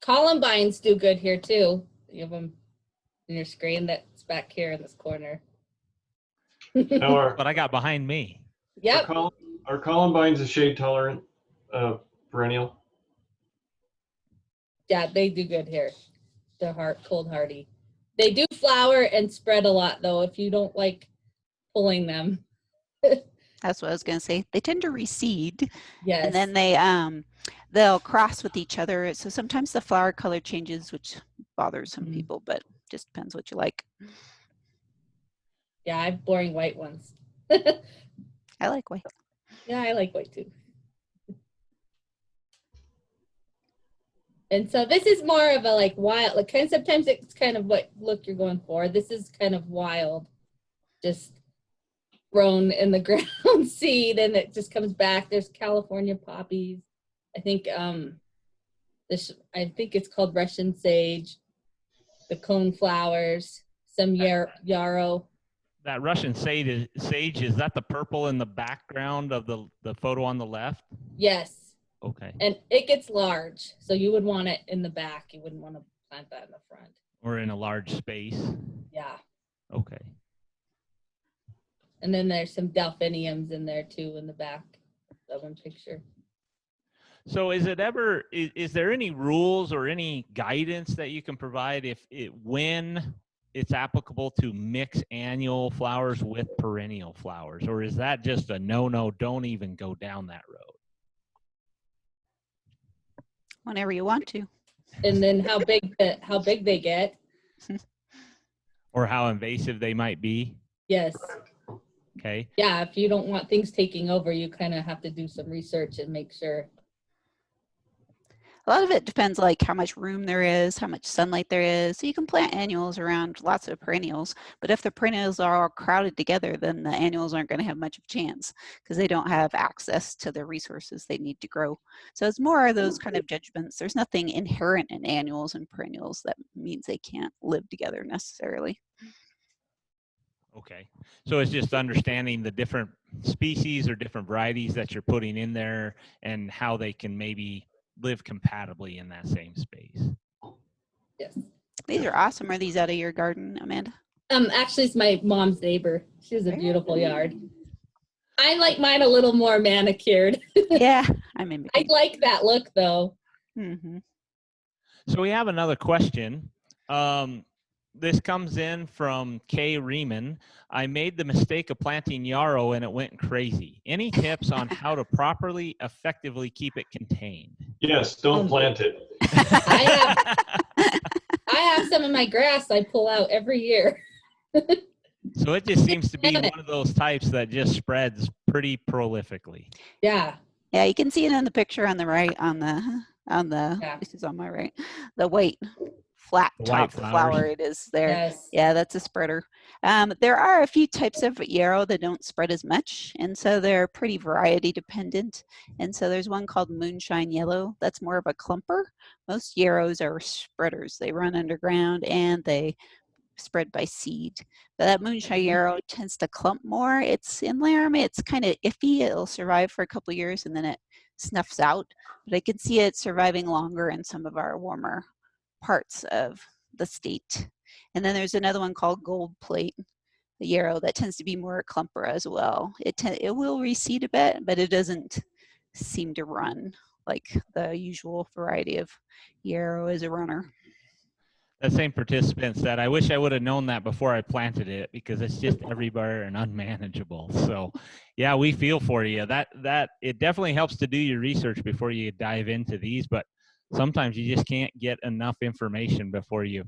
Columbines do good here too. You have them in your screen that's back here in this corner. But I got behind me. Yep. Are columbines a shade tolerant perennial? Yeah, they do good here. They're cold hardy. They do flower and spread a lot though if you don't like pulling them. That's what I was going to say. They tend to reseed. Yes. And then they'll cross with each other. So sometimes the flower color changes, which bothers some people, but just depends what you like. Yeah, I have boring white ones. I like white. Yeah, I like white too. And so this is more of a like wild, like kind of, sometimes it's kind of what look you're going for. This is kind of wild, just grown in the ground seed, and it just comes back. There's California poppies. I think it's called Russian sage, the cone flowers, some yarrow. That Russian sage, is that the purple in the background of the photo on the left? Yes. Okay. And it gets large, so you would want it in the back. You wouldn't want to plant that in the front. Or in a large space? Yeah. Okay. And then there's some delphiniums in there too in the back of one picture. So is there any rules or any guidance that you can provide when it's applicable to mix annual flowers with perennial flowers? Or is that just a no, don't even go down that road? Whenever you want to. And then how big they get. Or how invasive they might be? Yes. Okay. Yeah, if you don't want things taking over, you kind of have to do some research and make sure. A lot of it depends like how much room there is, how much sunlight there is. So you can plant annuals around lots of perennials, but if the perennials are all crowded together, then the annuals aren't going to have much of a chance because they don't have access to the resources they need to grow. So it's more of those kind of judgments. There's nothing inherent in annuals and perennials that means they can't live together necessarily. Okay. So it's just understanding the different species or different varieties that you're putting in there and how they can maybe live compatibly in that same space. Yes. These are awesome. Are these out of your garden, Amanda? Actually, it's my mom's neighbor. She has a beautiful yard. I like mine a little more manicured. Yeah, I like that look though. Mm-hmm. So we have another question. This comes in from Kay Riemann. I made the mistake of planting yarrow and it went crazy. Any tips on how to properly, effectively keep it contained? Yes, don't plant it. I have some of my grass I pull out every year. So it just seems to be one of those types that just spreads pretty prolifically. Yeah. Yeah, you can see it in the picture on the right, this is on my right, the white flat top flower it is there. Yes. Yeah, that's a spreader. There are a few types of yarrow that don't spread as much, and so they're pretty variety dependent. And so there's one called moonshine yellow that's more of a clumper. Most yarrows are spreaders. They run underground and they spread by seed. But that moonshine yarrow tends to clump more. It's in Laramie, it's kind of iffy. It'll survive for a couple of years and then it snuffs out. But I can see it surviving longer in some of our warmer parts of the state. And then there's another one called gold plate, the yarrow, that tends to be more a clumper as well. It will reseed a bit, but it doesn't seem to run like the usual variety of yarrow is a runner. That same participant said, I wish I would have known that before I planted it because it's just everywhere and unmanageable. So yeah, we feel for you. That it definitely helps to do your research before you dive into these, but sometimes you just can't get enough information before you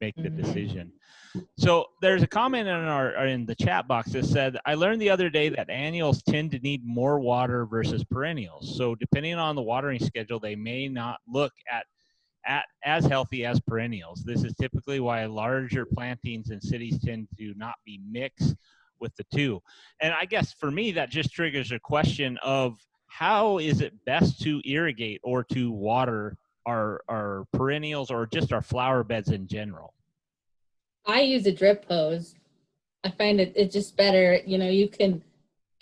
make the decision. So there's a comment in the chat box that said, I learned the other day that annuals tend to need more water versus perennials. So depending on the watering schedule, they may not look at as healthy as perennials. This is typically why larger plantings in cities tend to not be mixed with the two. And I guess for me, that just triggers a question of how is it best to irrigate or to water our perennials or just our flower beds in general? I use a drip hose. I find it's just better. You know, you can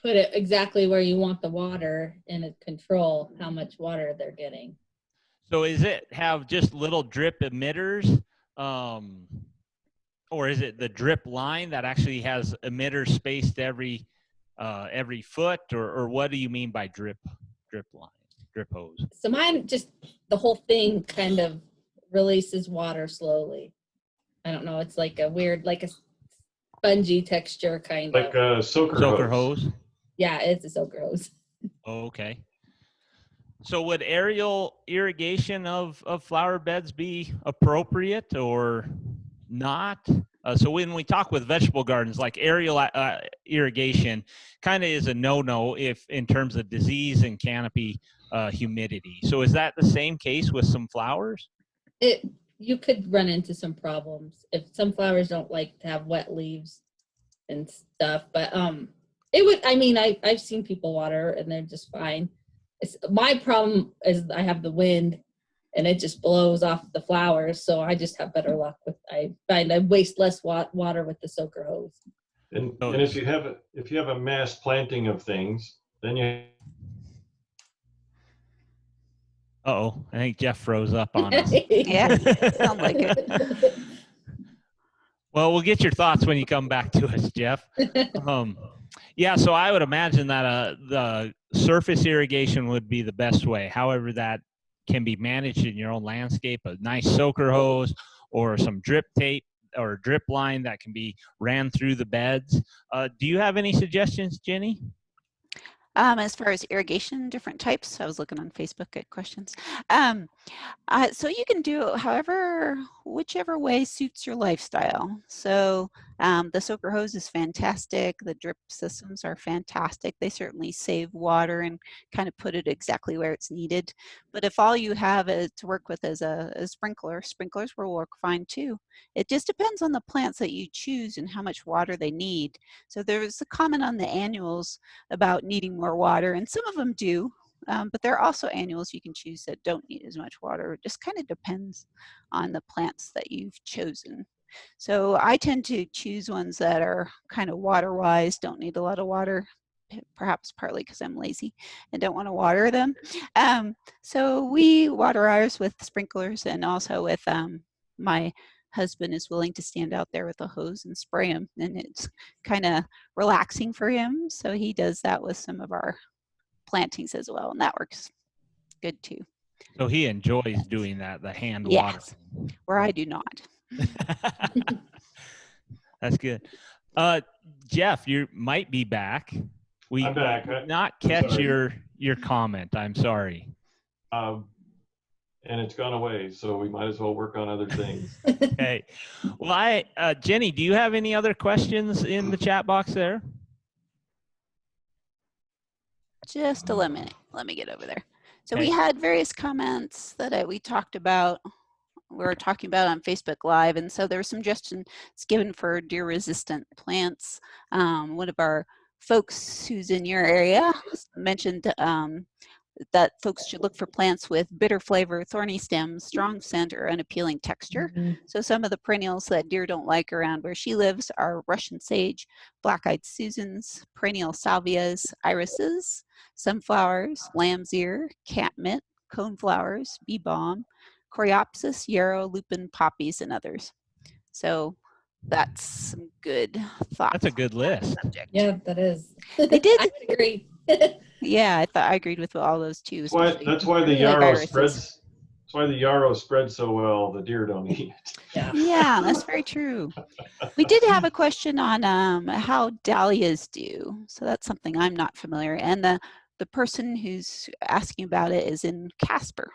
put it exactly where you want the water and it control how much water they're getting. So is it have just little drip emitters, or is it the drip line that actually has emitters spaced every foot, or what do you mean by drip line, drip hose? So mine just, the whole thing kind of releases water slowly. I don't know. It's like a weird, like a spongy texture kind Like of. a soaker hose? Yeah, it's a soaker hose. Okay. So would aerial irrigation of flower beds be appropriate or not? So when we talk with vegetable gardens, like aerial irrigation kind of is a no-no if in terms of disease and canopy humidity. So is that the same case with some flowers? You could run into some problems if some flowers don't like to have wet leaves and stuff, but it would, I mean, I've seen people water and they're just fine. My problem is I have the wind and it just blows off the flowers, so I just have better luck with, I find I waste less water with the soaker hose. And if you have a mass planting of things, then you. Uh-oh, I think Jeff froze up on us. Yeah, sounds like it. Well, we'll get your thoughts when you come back to us, Jeff. Yeah, so I would imagine that the surface irrigation would be the best way. However, that can be managed in your own landscape, a nice soaker hose or some drip tape or drip line that can be ran through the beds. Do you have any suggestions, Jenny? As far as irrigation, different types, I was looking on Facebook at questions. So you can do whichever way suits your lifestyle. So the soaker hose is fantastic. The drip systems are fantastic. They certainly save water and kind of put it exactly where it's needed. But if all you have to work with is a sprinkler, sprinklers will work fine too. It just depends on the plants that you choose and how much water they need. So there's a comment on the annuals about needing more water, and some of them do. But there are also annuals you can choose that don't need as much water. It just kind of depends on the plants that you've chosen. So I tend to choose ones that are kind of water-wise, don't need a lot of water, perhaps partly because I'm lazy and don't want to water them. So we water ours with sprinklers, and also with my husband is willing to stand out there with a hose and spray them, and it's kind of relaxing for him. So he does that with some of our plantings as well, and that works good too. So he enjoys doing that, the hand water. Yes, where I do not. That's good. Jeff, you might be back. I'm back. Did not catch your comment. I'm sorry. And it's gone away, so we might as well work on other things. Okay. Well, Jenny, do you have any other questions in the chat box there? Just a minute. Let me get over there. So Okay. we had various comments that we talked about. We were talking about on Facebook Live, and so there were some suggestions given for deer-resistant plants. One of our folks who's in your area mentioned that folks should look for plants with bitter flavor, thorny stems, strong scent, or unappealing texture. Mhm. So some of the perennials that deer don't like around where she lives are Russian sage, black-eyed Susans, perennial salvias, irises, sunflowers, lamb's ear, catmint, coneflowers, bee balm, coreopsis, yarrow, lupin, poppies, and others. So that's some good thoughts. That's a good list. Yeah, that is. They did. I would agree. Yeah, I agreed with all those too. That's why the really like yarrow irises. spreads. That's why the yarrow spreads so well. The deer don't eat it. Yeah. Yeah, that's very true. We did have a question on how dahlias do. So that's something I'm not familiar. And the person who's asking about it is in Casper.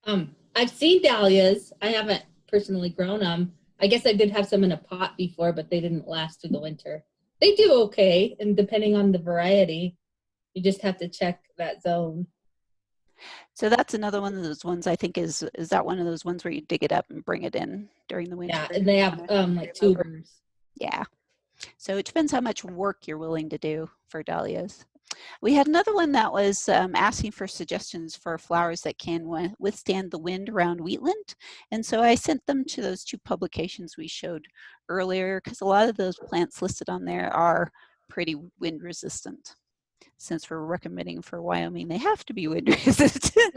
I've seen dahlias. I haven't personally grown them. I guess I did have some in a pot before, but they didn't last through the winter. They do okay, and depending on the variety, you just have to check that zone. So that's another one of those ones I think is that one of those ones where you dig it up and bring it in during the winter? Yeah, and they have like tubers. Yeah. So it depends how much work you're willing to do for dahlias. We had another one that was asking for suggestions for flowers that can withstand the wind around wheatland. And so I sent them to those 2 publications we showed earlier, because a lot of those plants listed on there are pretty wind resistant. Since we're recommending for Wyoming, they have to be wind resistant.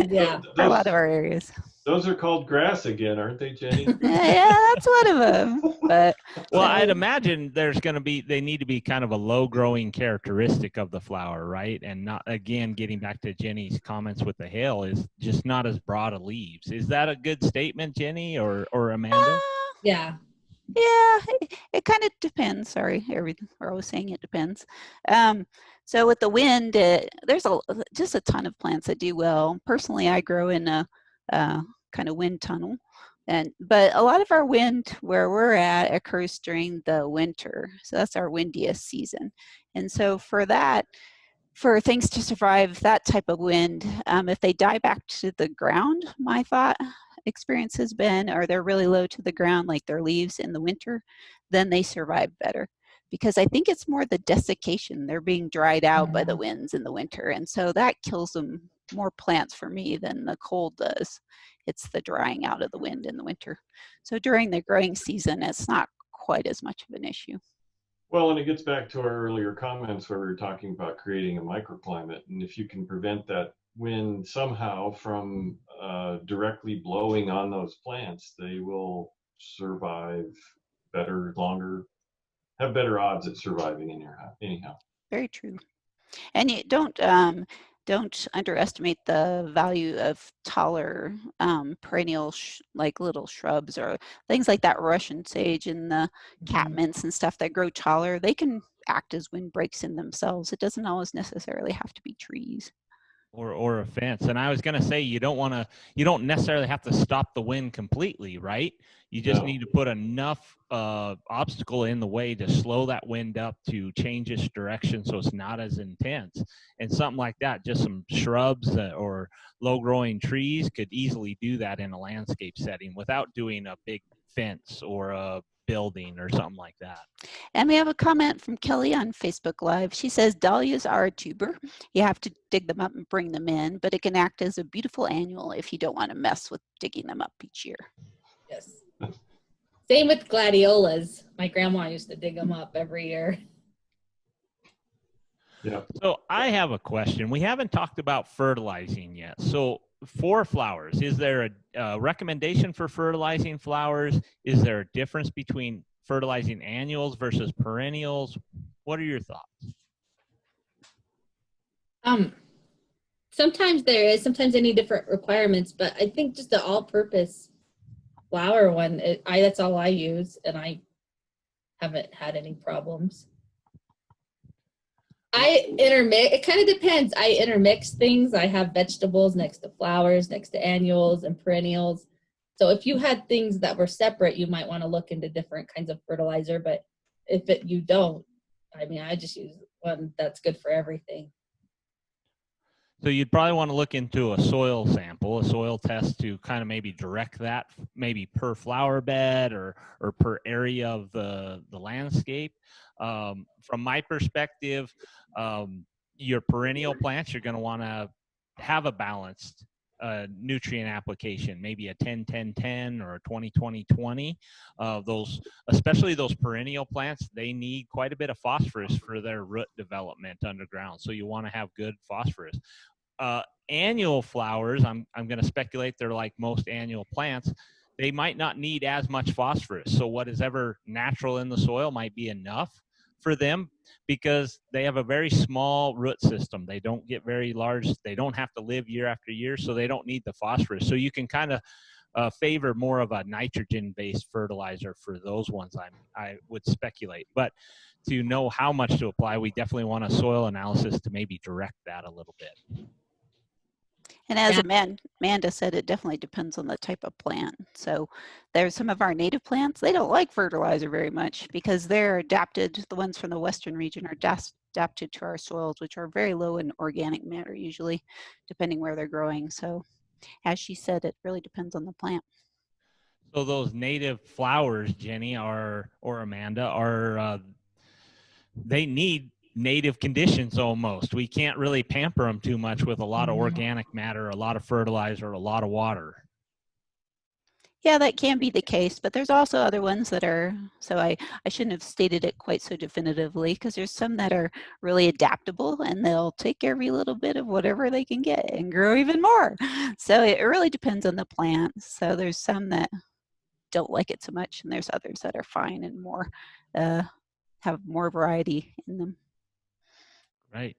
Yeah. For a lot of our areas. Those are called grass again, aren't they, Jenny? Yeah, that's one of them. But well, I'd imagine there's going to be, they need to be kind of a low growing characteristic of the flower, right? And not, again, getting back to Jenny's comments with the hail, is just not as broad of leaves. Is that a good statement, Jenny or Amanda? Yeah. Yeah, it kind of depends. Sorry, we're always saying it depends. So with the wind, there's just a ton of plants that do well. Personally, I grow in a kind of wind tunnel, but a lot of our wind where we're at occurs during the winter. So that's our windiest season. And so for things to survive that type of wind, if they die back to the ground, my thought experience has been, or they're really low to the ground, like their leaves in the winter, then they survive better. Because I think it's more the desiccation. They're being dried out by the winds in the winter. And so that kills them more plants for me than the cold does. It's the drying out of the wind in the winter. So during the growing season, it's not quite as much of an issue. Well, and it gets back to our earlier comments where we were talking about creating a microclimate. And if you can prevent that wind somehow from directly blowing on those plants, they will survive better, longer, have better odds at surviving in your house anyhow. Very true. And you don't underestimate the value of taller perennial like little shrubs or things like that Russian sage and the catmints and stuff that grow taller. They can act as windbreaks in themselves. It doesn't always necessarily have to be trees. Or a fence. And I was going to say, you don't necessarily have to stop the wind completely, right? You just need to put enough obstacle in the way to slow that wind up, to change its direction so it's not as intense. And something like that, just some shrubs or low growing trees could easily do that in a landscape setting without doing a big fence or a building or something like that. And we have a comment from Kelly on Facebook Live. She says, dahlias are a tuber. You have to dig them up and bring them in, but it can act as a beautiful annual if you don't want to mess with digging them up each year. Yes. Same with gladiolas. My grandma used to dig them up every year. Yeah. So I have a question. We haven't talked about fertilizing yet. So for flowers, is there a recommendation for fertilizing flowers? Is there a difference between fertilizing annuals versus perennials? What are your thoughts? Sometimes there is, sometimes they need different requirements, but I think just the all-purpose flower one, that's all I use, and I haven't had any problems. I intermix, it kind of depends. I intermix things. I have vegetables next to flowers, next to annuals and perennials. So if you had things that were separate, you might want to look into different kinds of fertilizer, but if you don't, I mean, I just use one that's good for everything. So you'd probably want to look into a soil sample, a soil test to kind of maybe direct that maybe per flower bed or per area of the landscape. From my perspective, your perennial plants, you're going to want to have a balanced nutrient application, maybe a 10-10-10 or a 20-20-20. Especially those perennial plants, they need quite a bit of phosphorus for their root development underground. So you want to have good phosphorus. Annual flowers, I'm going to speculate they're like most annual plants. They might not need as much phosphorus. So what is ever natural in the soil might be enough for them because they have a very small root system. They don't get very large. They don't have to live year after year, so they don't need the phosphorus. So you can kind of favor more of a nitrogen-based fertilizer for those ones, I would speculate. But to know how much to apply, we definitely want a soil analysis to maybe direct that a little bit. And as Amanda said, it definitely depends on the type of plant. So there's some of our native plants, they don't like fertilizer very much because they're adapted, the ones from the western region are adapted to our soils, which are very low in organic matter usually, depending where they're growing. So as she said, it really depends on the plant. So those native flowers, Jenny or Amanda, are they need native conditions almost. We can't really pamper them too much with a lot of organic matter, a lot of fertilizer, a lot of water. Yeah, that can be the case, but there's also other ones that are, so I shouldn't have stated it quite so definitively, because there's some that are really adaptable and they'll take every little bit of whatever they can get and grow even more. So it really depends on the plant. So there's some that don't like it so much, and there's others that are fine and more, have more variety in them. Right.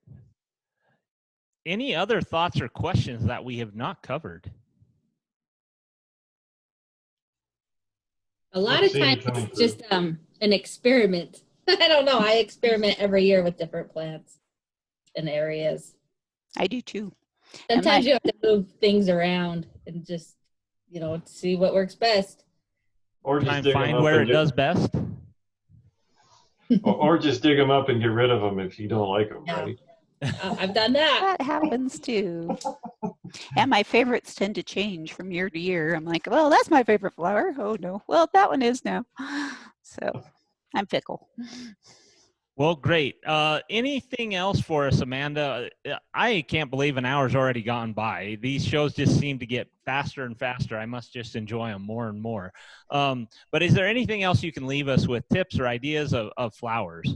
Any other thoughts or questions that we have not covered? A lot of times it's just an experiment. I don't know. I experiment every year with different plants and areas. I do too. Sometimes you have to move things around and just, you know, see what works best. Or just find where it does best. Or just dig them up and get rid of them if you don't like them, right? I've done that. That happens too. And my favorites tend to change from year to year. I'm like, well, that's my favorite flower. Oh no, well, that one is now. So I'm fickle. Well, great. Anything else for us, Amanda? I can't believe an hour's already gone by. These shows just seem to get faster and faster. I must just enjoy them more and more. But is there anything else you can leave us with, tips or ideas of flowers?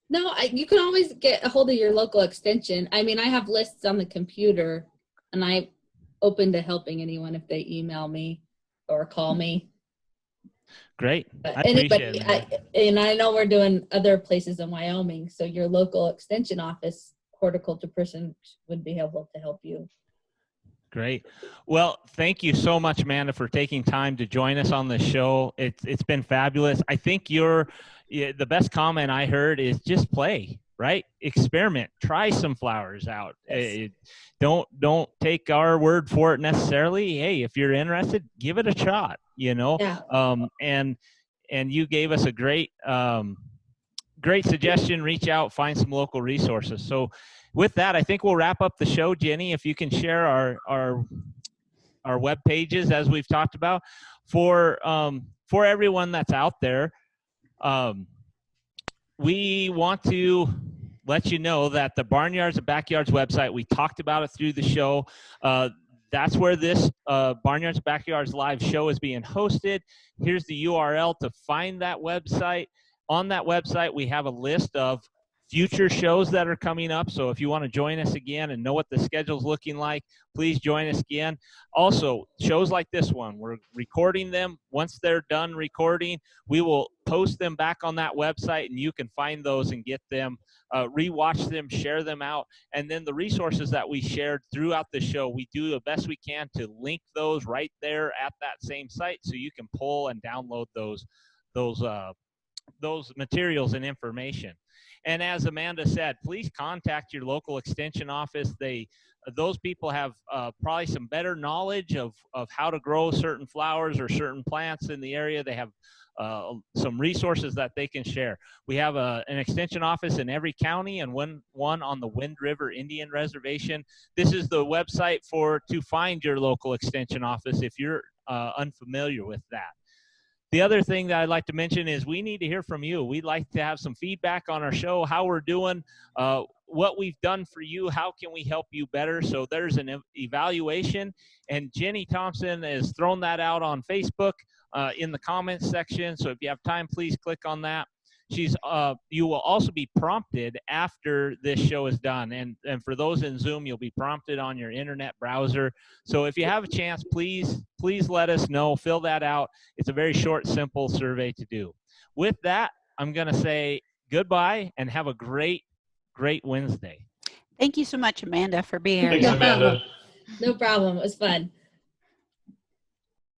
No, you can always get a hold of your local extension. I mean, I have lists on the computer, and I'm open to helping anyone if they email me or call me. Great. I Anybody, appreciate it. and I know we're doing other places in Wyoming, so your local extension office horticulture person would be able to help you. Great. Well, thank you so much, Amanda, for taking time to join us on the show. It's been fabulous. I think the best comment I heard is just play, right? Experiment, try some flowers out. Yes. Don't take our word for it necessarily. Hey, if you're interested, give it a shot, you know? Yeah. And you gave us a great suggestion. Reach out, find some local resources. So with that, I think we'll wrap up the show. Jenny, if you can share our web pages as we've talked about for everyone that's out there. We want to let you know that the Barnyards and Backyards website, we talked about it through the show. That's where this Barnyards and Backyards live show is being hosted. Here's the URL to find that website. On that website, we have a list of future shows that are coming up. So if you want to join us again and know what the schedule's looking like, please join us again. Also, shows like this one, we're recording them. Once they're done recording, we will post them back on that website, and you can find those and get them, rewatch them, share them out. And then the resources that we shared throughout the show, we do the best we can to link those right there at that same site, so you can pull and download those materials and information. And as Amanda said, please contact your local extension office. Those people have probably some better knowledge of how to grow certain flowers or certain plants in the area. They have some resources that they can share. We have an extension office in every county and one on the Wind River Indian Reservation. This is the website to find your local extension office if you're unfamiliar with that. The other thing that I'd like to mention is we need to hear from you. We'd like to have some feedback on our show, how we're doing, what we've done for you, how can we help you better. So there's an evaluation, and Jenny Thompson has thrown that out on Facebook in the comments section. So if you have time, please click on that. You will also be prompted after this show is done, and for those in Zoom, you'll be prompted on your internet browser. So if you have a chance, please let us know. Fill that out. It's a very short, simple survey to do. With that, I'm going to say goodbye and have a great Wednesday. Thank you so much, Amanda, for being here. Thanks, Amanda. No problem. It was fun.